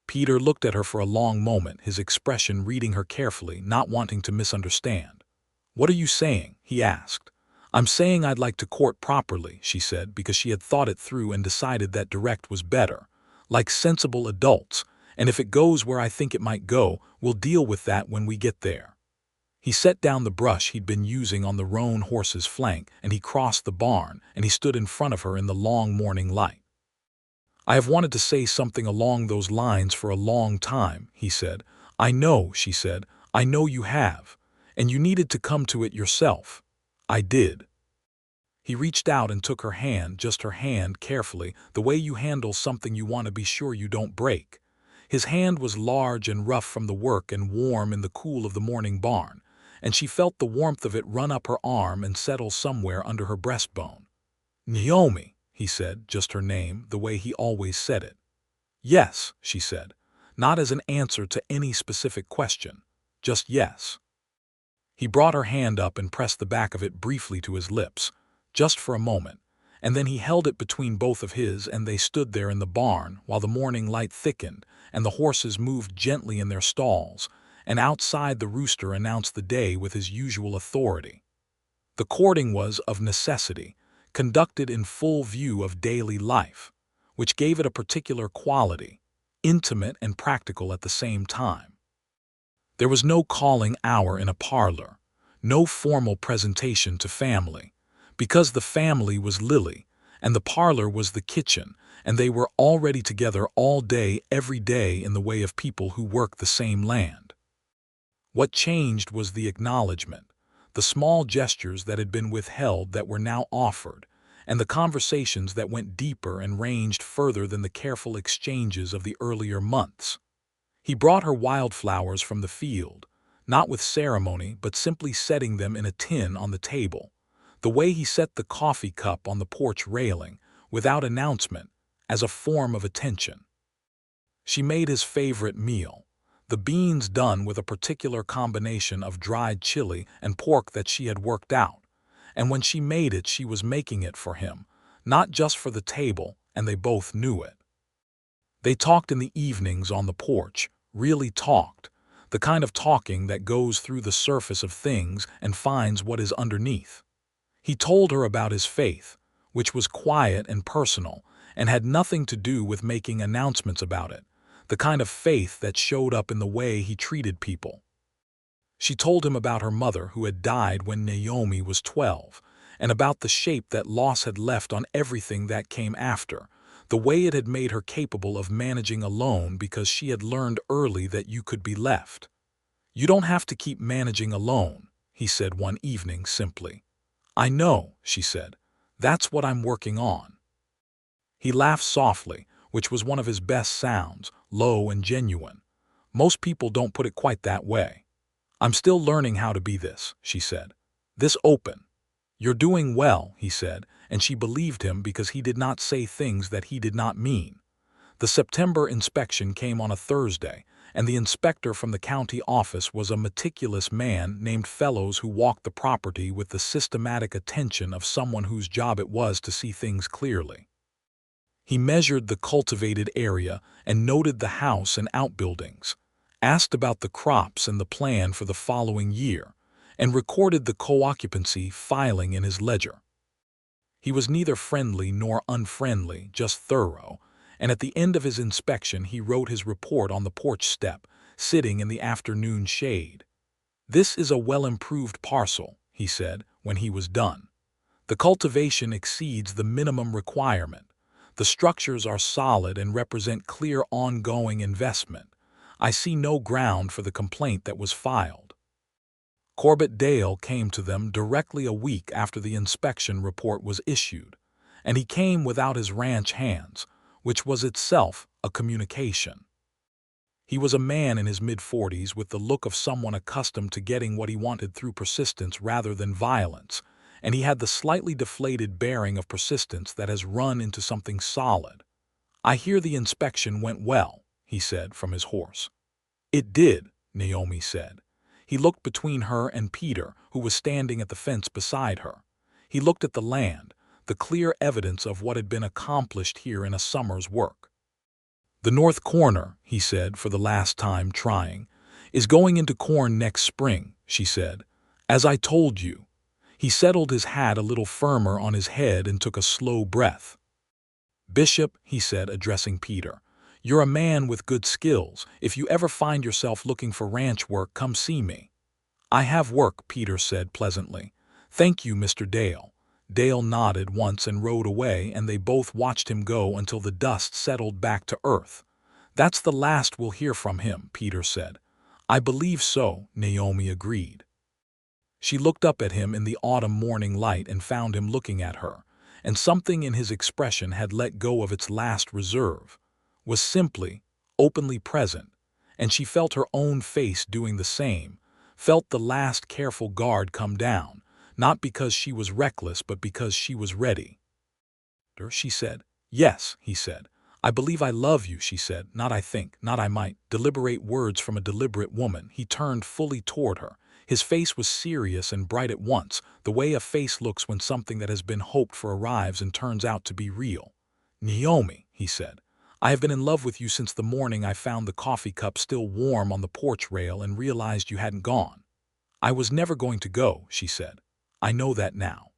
Peter looked at her for a long moment, his expression reading her carefully, not wanting to misunderstand. "What are you saying?" he asked. "I'm saying I'd like to court properly," she said, because she had thought it through and decided that direct was better, like sensible adults, and if it goes where I think it might go, we'll deal with that when we get there. He set down the brush he'd been using on the roan horse's flank, and he crossed the barn, and he stood in front of her in the long morning light. "I have wanted to say something along those lines for a long time," he said. "I know," she said. "I know you have. And you needed to come to it yourself." "I did." He reached out and took her hand, just her hand, carefully, the way you handle something you want to be sure you don't break. His hand was large and rough from the work and warm in the cool of the morning barn, and she felt the warmth of it run up her arm and settle somewhere under her breastbone. "Naomi," he said, just her name, the way he always said it. "Yes," she said, not as an answer to any specific question, just yes. He brought her hand up and pressed the back of it briefly to his lips, just for a moment, and then he held it between both of his, and they stood there in the barn while the morning light thickened and the horses moved gently in their stalls, and outside the rooster announced the day with his usual authority. The courting was, of necessity, conducted in full view of daily life, which gave it a particular quality, intimate and practical at the same time. There was no calling hour in a parlor, no formal presentation to family, because the family was Lily, and the parlor was the kitchen, and they were already together all day, every day, in the way of people who work the same land. What changed was the acknowledgement, the small gestures that had been withheld that were now offered, and the conversations that went deeper and ranged further than the careful exchanges of the earlier months. He brought her wildflowers from the field, not with ceremony but simply setting them in a tin on the table, the way he set the coffee cup on the porch railing, without announcement, as a form of attention. She made his favorite meal, the beans done with a particular combination of dried chili and pork that she had worked out, and when she made it she was making it for him, not just for the table, and they both knew it. They talked in the evenings on the porch, really talked, the kind of talking that goes through the surface of things and finds what is underneath. He told her about his faith, which was quiet and personal, and had nothing to do with making announcements about it, the kind of faith that showed up in the way he treated people. She told him about her mother who had died when Naomi was 12, and about the shape that loss had left on everything that came after, the way it had made her capable of managing alone because she had learned early that you could be left. "You don't have to keep managing alone," he said one evening simply. "I know," she said. "That's what I'm working on." He laughed softly, which was one of his best sounds, low and genuine. "Most people don't put it quite that way." "I'm still learning how to be this," she said. "This open." "You're doing well," he said, and she believed him because he did not say things that he did not mean. The September inspection came on a Thursday, and the inspector from the county office was a meticulous man named Fellows who walked the property with the systematic attention of someone whose job it was to see things clearly. He measured the cultivated area and noted the house and outbuildings, asked about the crops and the plan for the following year, and recorded the co-occupancy filing in his ledger. He was neither friendly nor unfriendly, just thorough, and at the end of his inspection he wrote his report on the porch step, sitting in the afternoon shade. "This is a well-improved parcel," he said when he was done. "The cultivation exceeds the minimum requirement. The structures are solid and represent clear ongoing investment. I see no ground for the complaint that was filed." Corbett Dale came to them directly a week after the inspection report was issued, and he came without his ranch hands, which was itself a communication. He was a man in his mid-40s with the look of someone accustomed to getting what he wanted through persistence rather than violence, and he had the slightly deflated bearing of persistence that has run into something solid. "I hear the inspection went well," he said from his horse. "It did," Naomi said. He looked between her and Peter, who was standing at the fence beside her. He looked at the land, the clear evidence of what had been accomplished here in a summer's work. "The north corner," he said for the last time trying, "is going into corn next spring," she said. "As I told you." He settled his hat a little firmer on his head and took a slow breath. "Bishop," he said, addressing Peter, "you're a man with good skills. If you ever find yourself looking for ranch work, come see me." "I have work," Peter said pleasantly. "Thank you, Mr. Dale." Dale nodded once and rode away, and they both watched him go until the dust settled back to earth. "That's the last we'll hear from him," Peter said. "I believe so," Naomi agreed. She looked up at him in the autumn morning light and found him looking at her, and something in his expression had let go of its last reserve, was simply, openly present, and she felt her own face doing the same, felt the last careful guard come down, not because she was reckless but because she was ready. She said. "Yes," he said. "I believe I love you," she said. "Not I think, not I might." Deliberate words from a deliberate woman. He turned fully toward her. His face was serious and bright at once, the way a face looks when something that has been hoped for arrives and turns out to be real. "Naomi," he said, "I have been in love with you since the morning I found the coffee cup still warm on the porch rail and realized you hadn't gone." "I was never going to go," she said. "I know that now."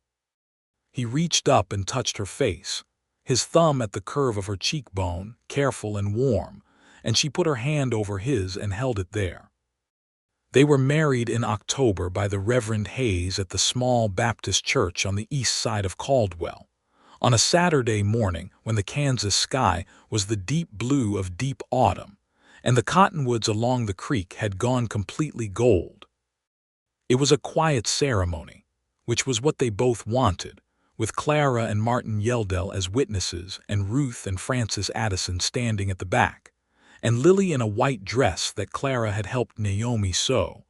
He reached up and touched her face, his thumb at the curve of her cheekbone, careful and warm, and she put her hand over his and held it there. They were married in October by the Reverend Hayes at the small Baptist church on the east side of Caldwell, on a Saturday morning when the Kansas sky was the deep blue of deep autumn, and the cottonwoods along the creek had gone completely gold. It was a quiet ceremony, which was what they both wanted, with Clara and Martin Yeldell as witnesses and Ruth and Frances Addison standing at the back, and Lily in a white dress that Clara had helped Naomi sew,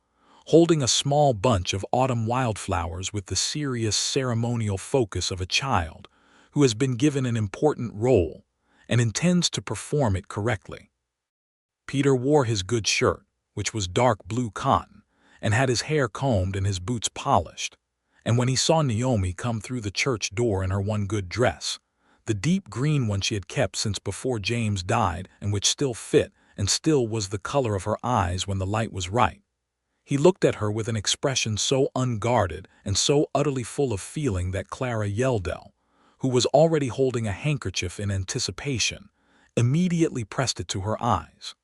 holding a small bunch of autumn wildflowers with the serious ceremonial focus of a child who has been given an important role and intends to perform it correctly. Peter wore his good shirt, which was dark blue cotton, and had his hair combed and his boots polished, and when he saw Naomi come through the church door in her one good dress, the deep green one she had kept since before James died and which still fit and still was the color of her eyes when the light was right, he looked at her with an expression so unguarded and so utterly full of feeling that Clara Yeldell, who was already holding a handkerchief in anticipation, immediately pressed it to her eyes.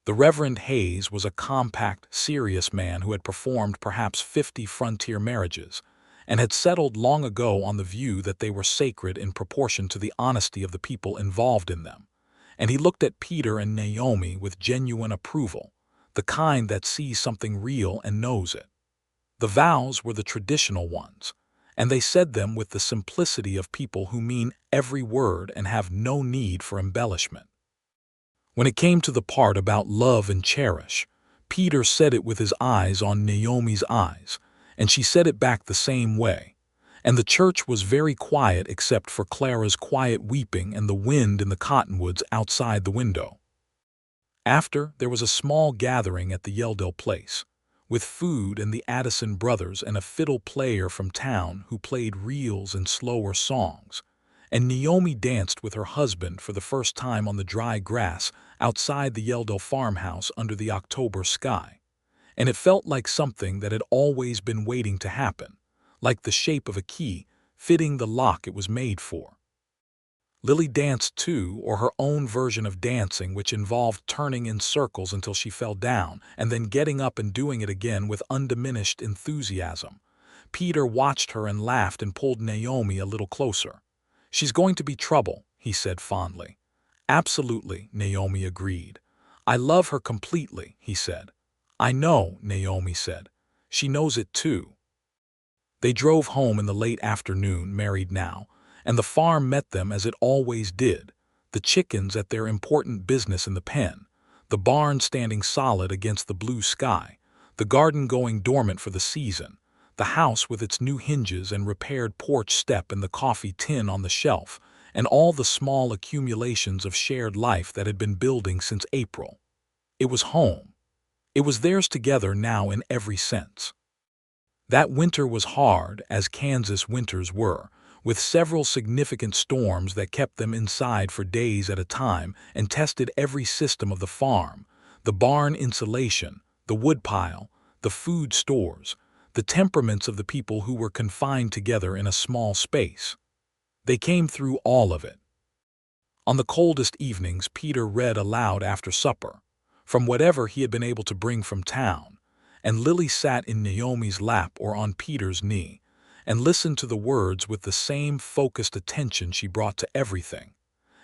The Reverend Hayes was a compact, serious man who had performed perhaps 50 frontier marriages, and had settled long ago on the view that they were sacred in proportion to the honesty of the people involved in them. And he looked at Peter and Naomi with genuine approval, the kind that sees something real and knows it. The vows were the traditional ones, and they said them with the simplicity of people who mean every word and have no need for embellishment. When it came to the part about love and cherish, Peter said it with his eyes on Naomi's eyes, and she said it back the same way, and the church was very quiet except for Clara's quiet weeping and the wind in the cottonwoods outside the window. After, there was a small gathering at the Yeldell place, with food and the Addison brothers and a fiddle player from town who played reels and slower songs, and Naomi danced with her husband for the first time on the dry grass outside the Yeldell farmhouse under the October sky, and it felt like something that had always been waiting to happen, like the shape of a key fitting the lock it was made for. Lily danced too, or her own version of dancing, which involved turning in circles until she fell down and then getting up and doing it again with undiminished enthusiasm. Peter watched her and laughed and pulled Naomi a little closer. "She's going to be trouble," he said fondly. "Absolutely," Naomi agreed. "I love her completely," he said. "I know," Naomi said. "She knows it too." They drove home in the late afternoon, married now, and the farm met them as it always did, the chickens at their important business in the pen, the barn standing solid against the blue sky, the garden going dormant for the season, the house with its new hinges and repaired porch step and the coffee tin on the shelf, and all the small accumulations of shared life that had been building since April. It was home. It was theirs together now in every sense. That winter was hard, as Kansas winters were, with several significant storms that kept them inside for days at a time and tested every system of the farm, the barn insulation, the woodpile, the food stores, the temperaments of the people who were confined together in a small space. They came through all of it. On the coldest evenings, Peter read aloud after supper, from whatever he had been able to bring from town, and Lily sat in Naomi's lap or on Peter's knee, and listened to the words with the same focused attention she brought to everything.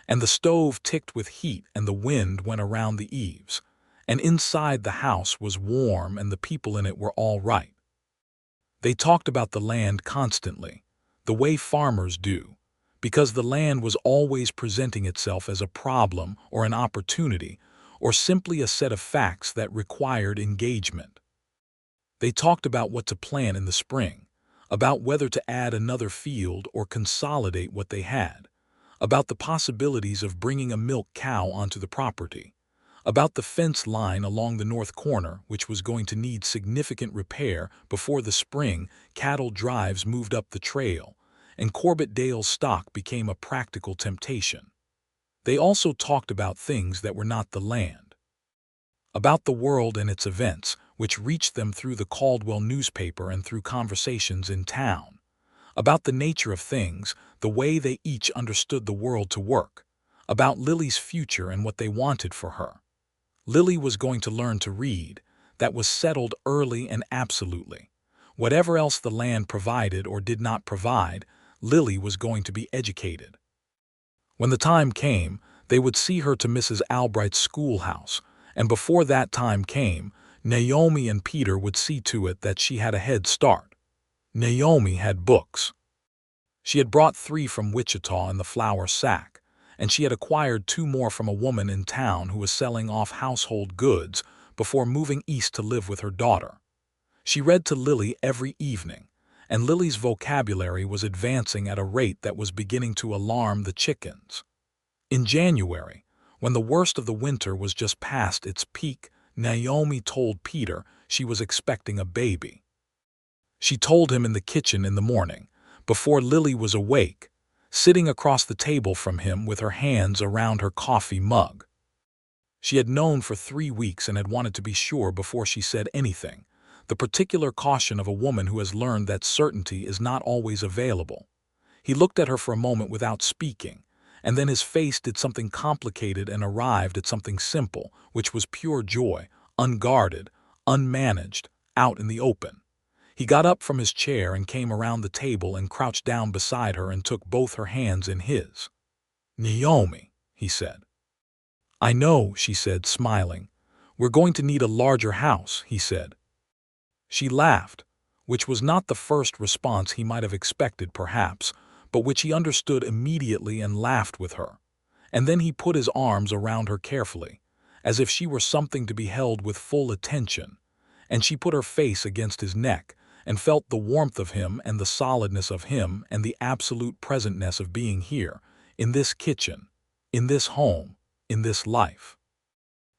And the stove ticked with heat and the wind went around the eaves, and inside the house was warm and the people in it were all right. They talked about the land constantly, the way farmers do, because the land was always presenting itself as a problem or an opportunity or simply a set of facts that required engagement. They talked about what to plant in the spring, about whether to add another field or consolidate what they had, about the possibilities of bringing a milk cow onto the property, about the fence line along the north corner, which was going to need significant repair before the spring cattle drives moved up the trail, and Corbett Dale's stock became a practical temptation. They also talked about things that were not the land, about the world and its events, which reached them through the Caldwell newspaper and through conversations in town, about the nature of things, the way they each understood the world to work, about Lily's future and what they wanted for her. Lily was going to learn to read. That was settled early and absolutely. Whatever else the land provided or did not provide, Lily was going to be educated. When the time came, they would see her to Mrs. Albright's schoolhouse, and before that time came, Naomi and Peter would see to it that she had a head start. Naomi had books. She had brought 3 from Wichita in the flour sack, and she had acquired 2 more from a woman in town who was selling off household goods before moving east to live with her daughter. She read to Lily every evening, and Lily's vocabulary was advancing at a rate that was beginning to alarm the chickens. In January, when the worst of the winter was just past its peak, Naomi told Peter she was expecting a baby. She told him in the kitchen in the morning, before Lily was awake, sitting across the table from him with her hands around her coffee mug. She had known for 3 weeks and had wanted to be sure before she said anything, the particular caution of a woman who has learned that certainty is not always available. He looked at her for a moment without speaking, and then his face did something complicated and arrived at something simple, which was pure joy, unguarded, unmanaged, out in the open. He got up from his chair and came around the table and crouched down beside her and took both her hands in his. "Naomi," he said. "I know," she said, smiling. "We're going to need a larger house," he said. She laughed, which was not the first response he might have expected perhaps, but which he understood immediately and laughed with her. And then he put his arms around her carefully, as if she were something to be held with full attention, and she put her face against his neck and felt the warmth of him and the solidness of him and the absolute presentness of being here, in this kitchen, in this home, in this life.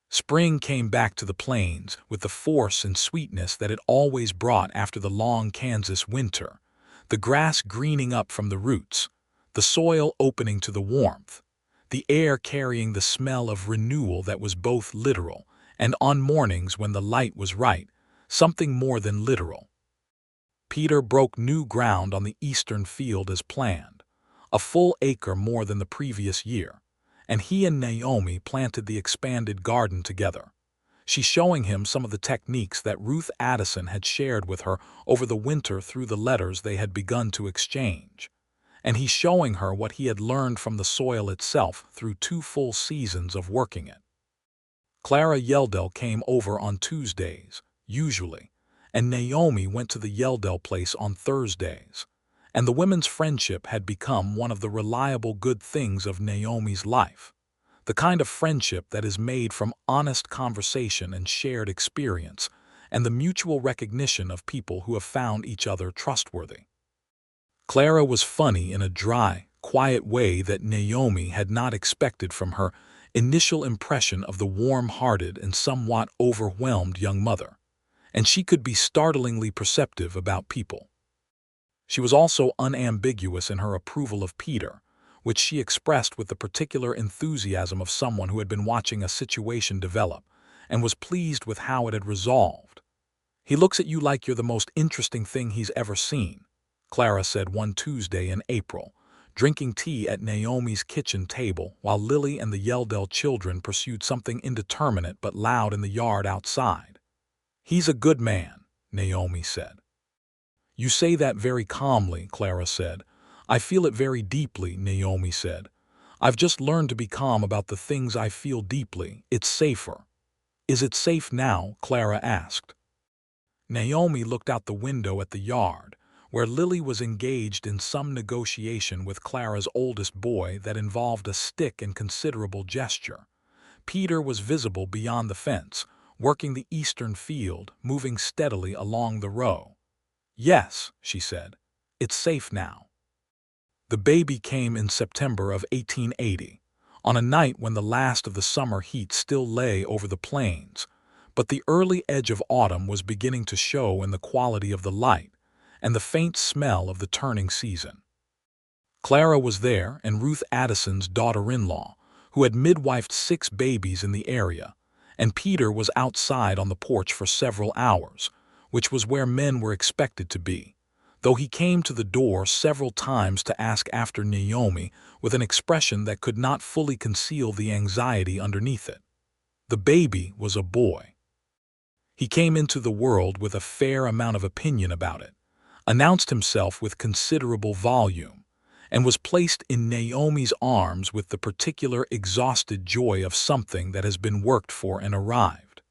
Spring came back to the plains with the force and sweetness that it always brought after the long Kansas winter, the grass greening up from the roots, the soil opening to the warmth, the air carrying the smell of renewal that was both literal and, on mornings when the light was right, something more than literal. Peter broke new ground on the eastern field as planned, a full acre more than the previous year, and he and Naomi planted the expanded garden together, she showing him some of the techniques that Ruth Addison had shared with her over the winter through the letters they had begun to exchange, and he showing her what he had learned from the soil itself through 2 full seasons of working it. Clara Yeldell came over on Tuesdays, usually, and Naomi went to the Yeldell place on Thursdays, and the women's friendship had become one of the reliable good things of Naomi's life, the kind of friendship that is made from honest conversation and shared experience, and the mutual recognition of people who have found each other trustworthy. Clara was funny in a dry, quiet way that Naomi had not expected from her initial impression of the warm-hearted and somewhat overwhelmed young mother, and she could be startlingly perceptive about people. She was also unambiguous in her approval of Peter, which she expressed with the particular enthusiasm of someone who had been watching a situation develop and was pleased with how it had resolved. "He looks at you like you're the most interesting thing he's ever seen," Clara said one Tuesday in April, drinking tea at Naomi's kitchen table while Lily and the Yeldell children pursued something indeterminate but loud in the yard outside. "He's a good man," Naomi said. "You say that very calmly," Clara said. "I feel it very deeply," Naomi said. "I've just learned to be calm about the things I feel deeply. It's safer." "Is it safe now?" Clara asked. Naomi looked out the window at the yard, where Lily was engaged in some negotiation with Clara's oldest boy that involved a stick and considerable gesture. Peter was visible beyond the fence, working the eastern field, moving steadily along the row. "Yes," she said, "it's safe now." The baby came in September of 1880, on a night when the last of the summer heat still lay over the plains, but the early edge of autumn was beginning to show in the quality of the light and the faint smell of the turning season. Clara was there, and Ruth Addison's daughter-in-law, who had midwifed 6 babies in the area, and Peter was outside on the porch for several hours, which was where men were expected to be, though he came to the door several times to ask after Naomi with an expression that could not fully conceal the anxiety underneath it. The baby was a boy. He came into the world with a fair amount of opinion about it, announced himself with considerable volume, and was placed in Naomi's arms with the particular exhausted joy of something that has been worked for and arrived.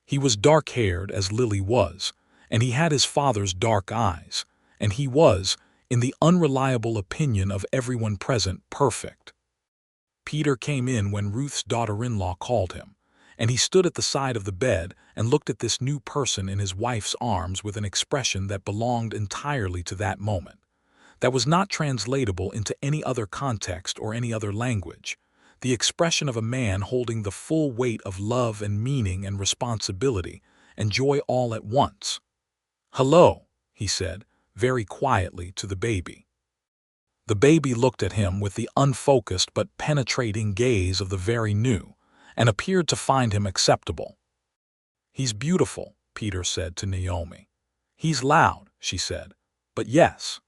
He was dark-haired as Lily was, and he had his father's dark eyes, and he was, in the unreliable opinion of everyone present, perfect. Peter came in when Ruth's daughter-in-law called him, and he stood at the side of the bed and looked at this new person in his wife's arms with an expression that belonged entirely to that moment, that was not translatable into any other context or any other language, the expression of a man holding the full weight of love and meaning and responsibility and joy all at once. "Hello," he said, very quietly to the baby. The baby looked at him with the unfocused but penetrating gaze of the very new, and appeared to find him acceptable. "He's beautiful," Peter said to Naomi. "He's loud," she said, "but yes."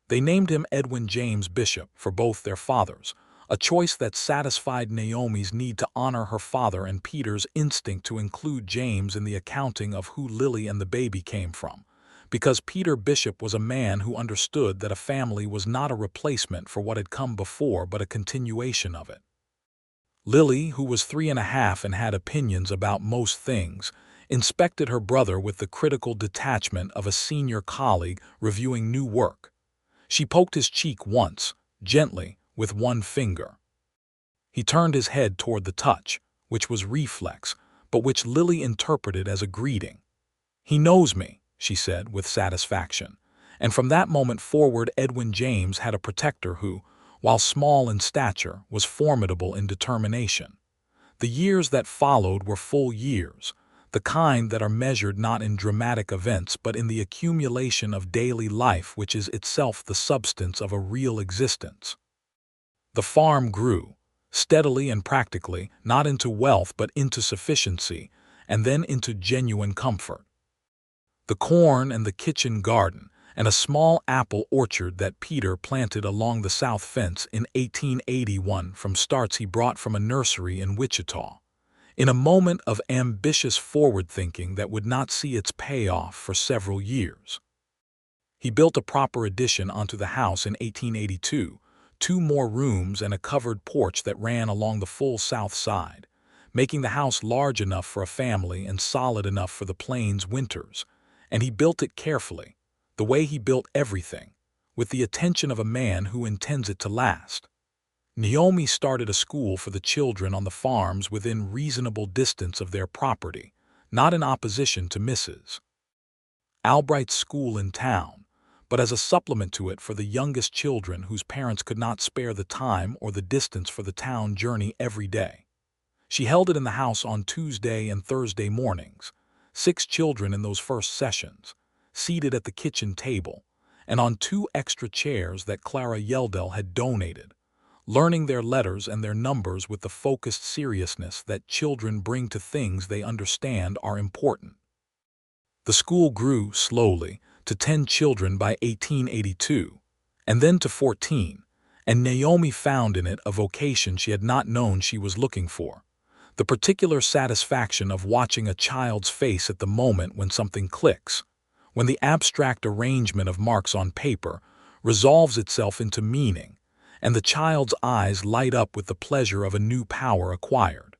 They named him Edwin James Bishop for both their fathers, a choice that satisfied Naomi's need to honor her father and Peter's instinct to include James in the accounting of who Lily and the baby came from, because Peter Bishop was a man who understood that a family was not a replacement for what had come before but a continuation of it. Lily, who was 3.5 and had opinions about most things, inspected her brother with the critical detachment of a senior colleague reviewing new work. She poked his cheek once, gently, with one finger. He turned his head toward the touch, which was reflex, but which Lily interpreted as a greeting. "He knows me," she said with satisfaction, and from that moment forward Edwin James had a protector who, while small in stature, was formidable in determination. The years that followed were full years, the kind that are measured not in dramatic events but in the accumulation of daily life which is itself the substance of a real existence. The farm grew, steadily and practically, not into wealth but into sufficiency, and then into genuine comfort. The corn and the kitchen garden, and a small apple orchard that Peter planted along the south fence in 1881 from starts he brought from a nursery in Wichita, in a moment of ambitious forward-thinking that would not see its payoff for several years. He built a proper addition onto the house in 1882, 2 more rooms and a covered porch that ran along the full south side, making the house large enough for a family and solid enough for the plains winters, and he built it carefully, the way he built everything, with the attention of a man who intends it to last. Naomi started a school for the children on the farms within reasonable distance of their property, not in opposition to Mrs. Albright's school in town, but as a supplement to it for the youngest children whose parents could not spare the time or the distance for the town journey every day. She held it in the house on Tuesday and Thursday mornings, 6 children in those first sessions, seated at the kitchen table, and on 2 extra chairs that Clara Yeldell had donated, learning their letters and their numbers with the focused seriousness that children bring to things they understand are important. The school grew slowly to 10 children by 1882, and then to 14, and Naomi found in it a vocation she had not known she was looking for, the particular satisfaction of watching a child's face at the moment when something clicks, when the abstract arrangement of marks on paper resolves itself into meaning, and the child's eyes light up with the pleasure of a new power acquired.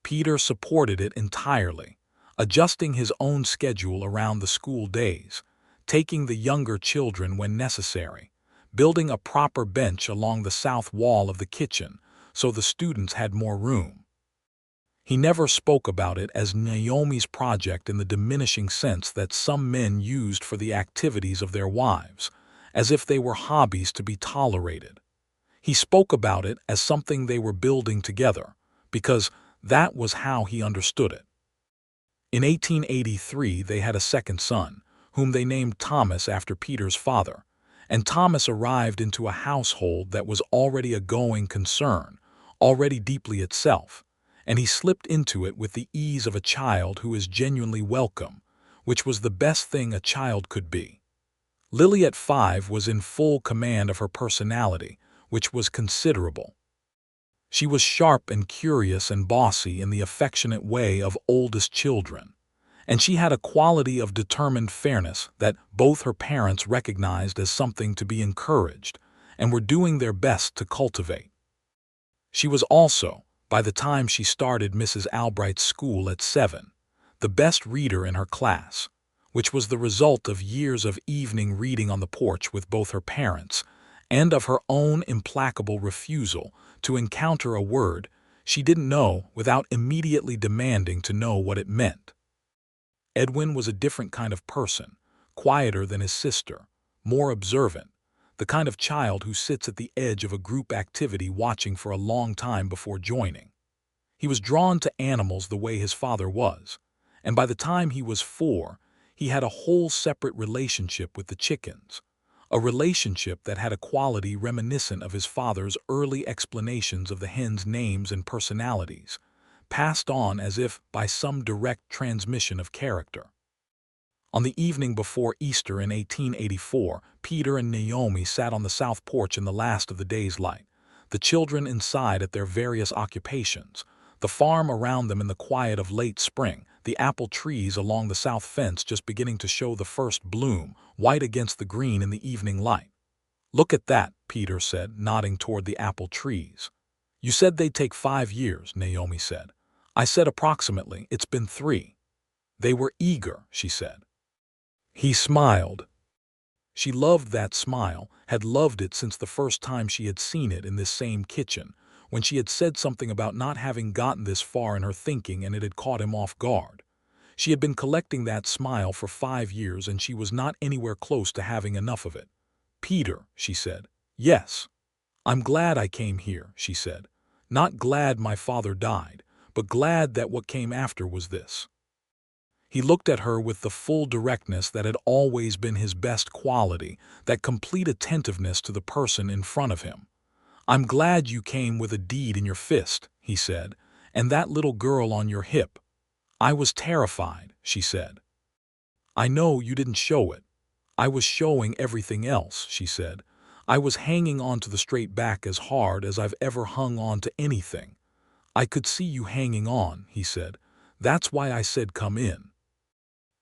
Peter supported it entirely, adjusting his own schedule around the school days, taking the younger children when necessary, building a proper bench along the south wall of the kitchen so the students had more room. He never spoke about it as Naomi's project in the diminishing sense that some men used for the activities of their wives, as if they were hobbies to be tolerated. He spoke about it as something they were building together, because that was how he understood it. In 1883 they had a second son, whom they named Thomas after Peter's father, and Thomas arrived into a household that was already a going concern, already deeply itself, and he slipped into it with the ease of a child who is genuinely welcome, which was the best thing a child could be. Lily at 5 was in full command of her personality, which was considerable. She was sharp and curious and bossy in the affectionate way of oldest children, and she had a quality of determined fairness that both her parents recognized as something to be encouraged and were doing their best to cultivate. She was also, by the time she started Mrs. Albright's school at 7, the best reader in her class, which was the result of years of evening reading on the porch with both her parents and of her own implacable refusal to encounter a word she didn't know without immediately demanding to know what it meant. Edwin was a different kind of person, quieter than his sister, more observant, the kind of child who sits at the edge of a group activity watching for a long time before joining. He was drawn to animals the way his father was, and by the time he was 4, he had a whole separate relationship with the chickens, a relationship that had a quality reminiscent of his father's early explanations of the hens' names and personalities, passed on as if by some direct transmission of character. On the evening before Easter in 1884, Peter and Naomi sat on the south porch in the last of the day's light, the children inside at their various occupations, the farm around them in the quiet of late spring the apple trees along the south fence just beginning to show the first bloom, white against the green in the evening light. "Look at that," Peter said, nodding toward the apple trees. "You said they'd take 5 years," Naomi said. "I said approximately. It's been 3. They were eager," she said. He smiled. She loved that smile, had loved it since the first time she had seen it in this same kitchen, when she had said something about not having gotten this far in her thinking and it had caught him off guard. She had been collecting that smile for 5 years and she was not anywhere close to having enough of it. "Peter," she said. "Yes. I'm glad I came here," she said. "Not glad my father died, but glad that what came after was this." He looked at her with the full directness that had always been his best quality, that complete attentiveness to the person in front of him. "I'm glad you came with a deed in your fist," he said, "and that little girl on your hip." "I was terrified," she said. "I know you didn't show it. I was showing everything else," she said. "I was hanging on to the straight back as hard as I've ever hung on to anything." "I could see you hanging on," he said. "That's why I said come in."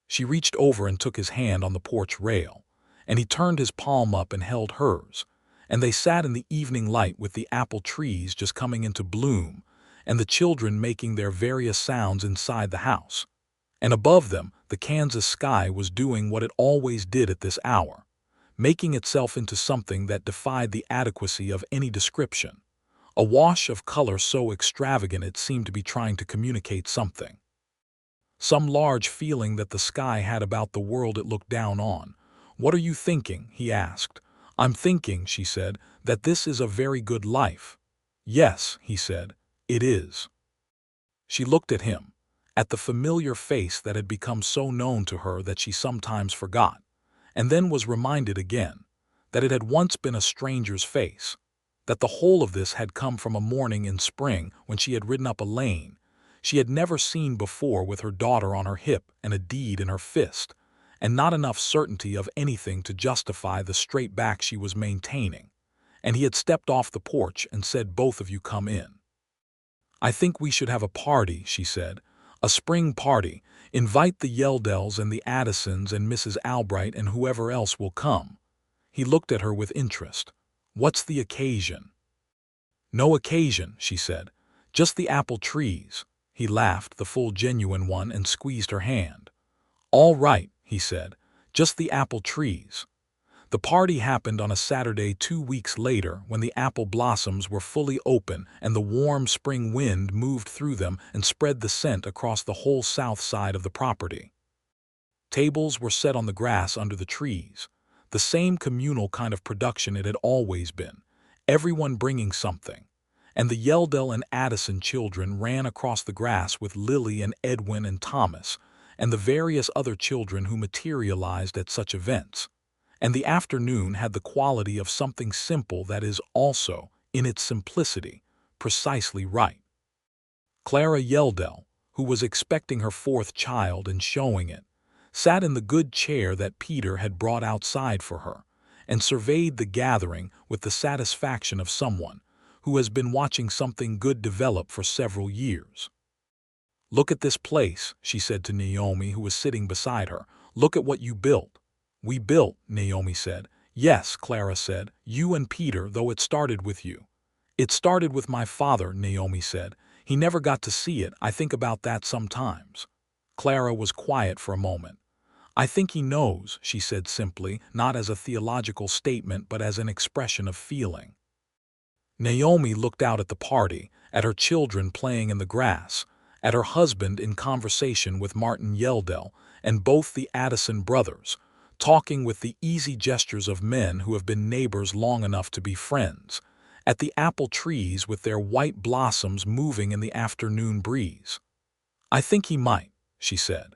She reached over and took his hand on the porch rail, and he turned his palm up and held hers, and they sat in the evening light with the apple trees just coming into bloom, and the children making their various sounds inside the house. And above them, the Kansas sky was doing what it always did at this hour, making itself into something that defied the adequacy of any description, a wash of color so extravagant it seemed to be trying to communicate something. Some large feeling that the sky had about the world it looked down on. "What are you thinking?" he asked. "I'm thinking," she said, "that this is a very good life." "Yes," he said, "it is." She looked at him, at the familiar face that had become so known to her that she sometimes forgot, and then was reminded again that it had once been a stranger's face, that the whole of this had come from a morning in spring when she had ridden up a lane she had never seen before with her daughter on her hip and a deed in her fist, and not enough certainty of anything to justify the straight back she was maintaining. And he had stepped off the porch and said, "Both of you come in." "I think we should have a party," she said. "A spring party. Invite the Yeldells and the Addisons and Mrs. Albright and whoever else will come." He looked at her with interest. "What's the occasion?" "No occasion," she said. "Just the apple trees." He laughed, the full genuine one, and squeezed her hand. "All right," he said, "just the apple trees." The party happened on a Saturday 2 weeks later when the apple blossoms were fully open and the warm spring wind moved through them and spread the scent across the whole south side of the property. Tables were set on the grass under the trees, the same communal kind of production it had always been, everyone bringing something. And the Yeldell and Addison children ran across the grass with Lily and Edwin and Thomas, and the various other children who materialized at such events. And the afternoon had the quality of something simple that is also, in its simplicity, precisely right. Clara Yeldell, who was expecting her 4th child and showing it, sat in the good chair that Peter had brought outside for her, and surveyed the gathering with the satisfaction of someone who has been watching something good develop for several years. "Look at this place," she said to Naomi, who was sitting beside her. "Look at what you built." "We built," Naomi said. "Yes," Clara said, "you and Peter, though it started with you." "It started with my father," Naomi said. "He never got to see it. I think about that sometimes." Clara was quiet for a moment. "I think he knows," she said simply, not as a theological statement but as an expression of feeling. Naomi looked out at the party, at her children playing in the grass, at her husband in conversation with Martin Yeldell and both the Addison brothers, talking with the easy gestures of men who have been neighbors long enough to be friends, at the apple trees with their white blossoms moving in the afternoon breeze. "I think he might," she said.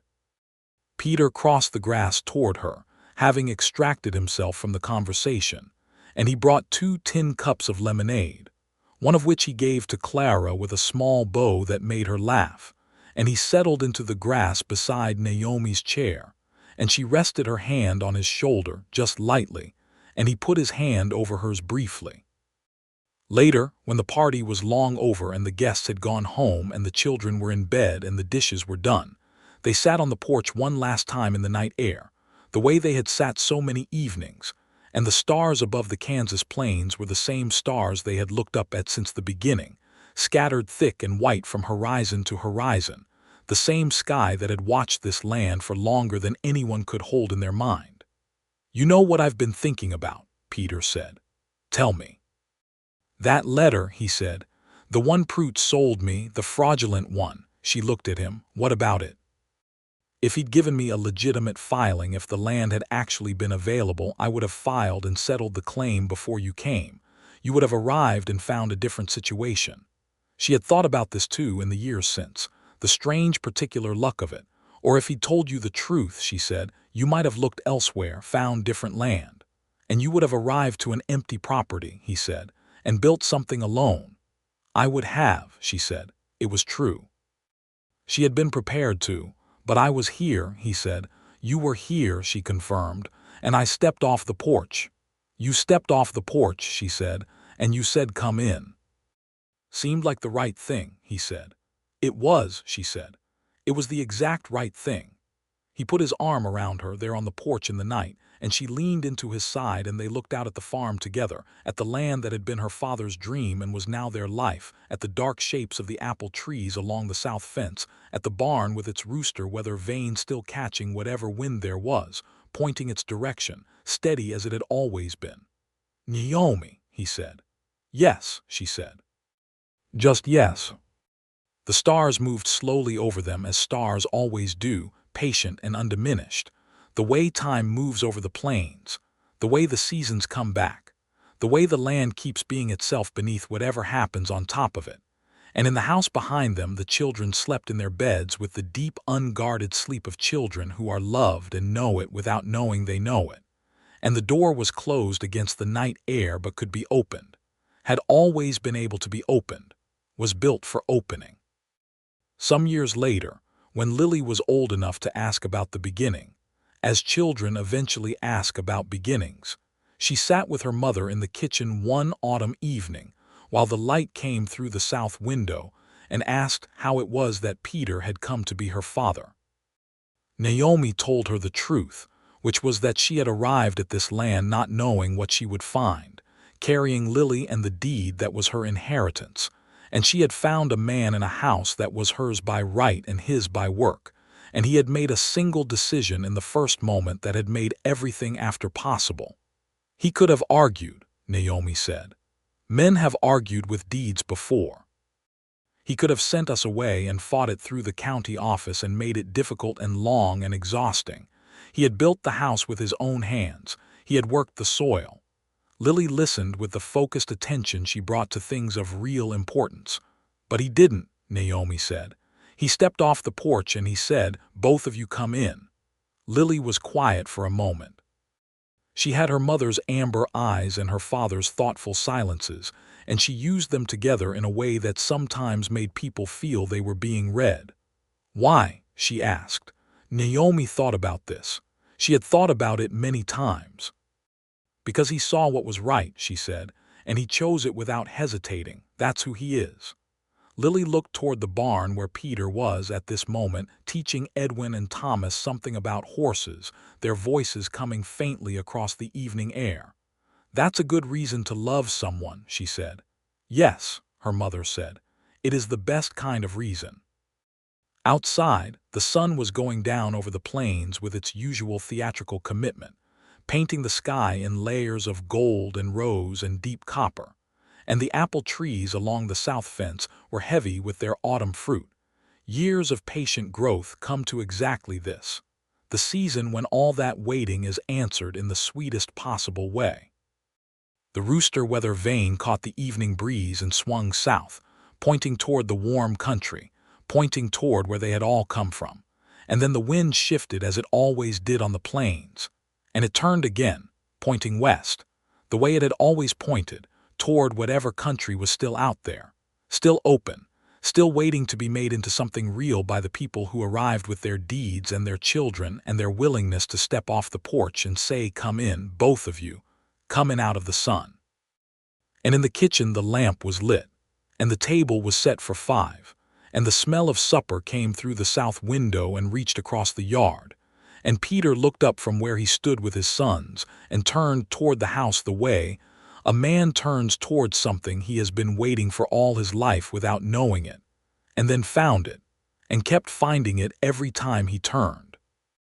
Peter crossed the grass toward her, having extracted himself from the conversation, and he brought 2 tin cups of lemonade, one of which he gave to Clara with a small bow that made her laugh, and he settled into the grass beside Naomi's chair, and she rested her hand on his shoulder just lightly, and he put his hand over hers briefly. Later, when the party was long over and the guests had gone home and the children were in bed and the dishes were done, They sat on the porch one last time in the night air, the way they had sat so many evenings, and the stars above the Kansas plains were the same stars they had looked up at since the beginning, scattered thick and white from horizon to horizon, the same sky that had watched this land for longer than anyone could hold in their mind. "You know what I've been thinking about," Peter said. "Tell me." "That letter," he said. "The one Prout sold me, the fraudulent one." She looked at him. "What about it?" "If he'd given me a legitimate filing, if the land had actually been available, I would have filed and settled the claim before you came. You would have arrived and found a different situation." She had thought about this too in the years since, the strange particular luck of it. "Or if he'd told you the truth," she said, "you might have looked elsewhere, found different land. And you would have arrived to an empty property," he said, "and built something alone." "I would have," she said. It was true. She had been prepared to. "But I was here," he said. "You were here," she confirmed, "and I stepped off the porch." "You stepped off the porch," she said, "and you said come in." "Seemed like the right thing," he said. "It was," she said. "It was the exact right thing." He put his arm around her there on the porch in the night, and she leaned into his side, and they looked out at the farm together, at the land that had been her father's dream and was now their life, at the dark shapes of the apple trees along the south fence, at the barn with its rooster weather vane still catching whatever wind there was, pointing its direction, steady as it had always been. "Naomi," he said. "Yes," she said. Just yes. The stars moved slowly over them as stars always do, patient and undiminished. The way time moves over the plains, the way the seasons come back, the way the land keeps being itself beneath whatever happens on top of it. And in the house behind them, the children slept in their beds with the deep, unguarded sleep of children who are loved and know it without knowing they know it. And the door was closed against the night air but could be opened, had always been able to be opened, was built for opening. Some years later, when Lily was old enough to ask about the beginning, as children eventually ask about beginnings, she sat with her mother in the kitchen one autumn evening while the light came through the south window and asked how it was that Peter had come to be her father. Naomi told her the truth, which was that she had arrived at this land not knowing what she would find, carrying Lily and the deed that was her inheritance, and she had found a man in a house that was hers by right and his by work, and he had made a single decision in the first moment that had made everything after possible. He could have argued, Naomi said. Men have argued with deeds before. He could have sent us away and fought it through the county office and made it difficult and long and exhausting. He had built the house with his own hands. He had worked the soil. Lily listened with the focused attention she brought to things of real importance. "But he didn't," Naomi said. "He stepped off the porch and he said, 'Both of you come in.'" Lily was quiet for a moment. She had her mother's amber eyes and her father's thoughtful silences, and she used them together in a way that sometimes made people feel they were being read. "Why?" she asked. Naomi thought about this. She had thought about it many times. "Because he saw what was right," she said, "and he chose it without hesitating. That's who he is." Lily looked toward the barn where Peter was at this moment teaching Edwin and Thomas something about horses, their voices coming faintly across the evening air. "That's a good reason to love someone," she said. "Yes," her mother said. "It is the best kind of reason." Outside, the sun was going down over the plains with its usual theatrical commitment, painting the sky in layers of gold and rose and deep copper, and the apple trees along the south fence were heavy with their autumn fruit. Years of patient growth come to exactly this, the season when all that waiting is answered in the sweetest possible way. The rooster weather vane caught the evening breeze and swung south, pointing toward the warm country, pointing toward where they had all come from, and then the wind shifted as it always did on the plains, and it turned again, pointing west, the way it had always pointed, toward whatever country was still out there, still open, still waiting to be made into something real by the people who arrived with their deeds and their children and their willingness to step off the porch and say, "Come in, both of you, come in out of the sun." And in the kitchen the lamp was lit, and the table was set for 5, and the smell of supper came through the south window and reached across the yard. And Peter looked up from where he stood with his sons and turned toward the house the way a man turns towards something he has been waiting for all his life without knowing it, and then found it, and kept finding it every time he turned.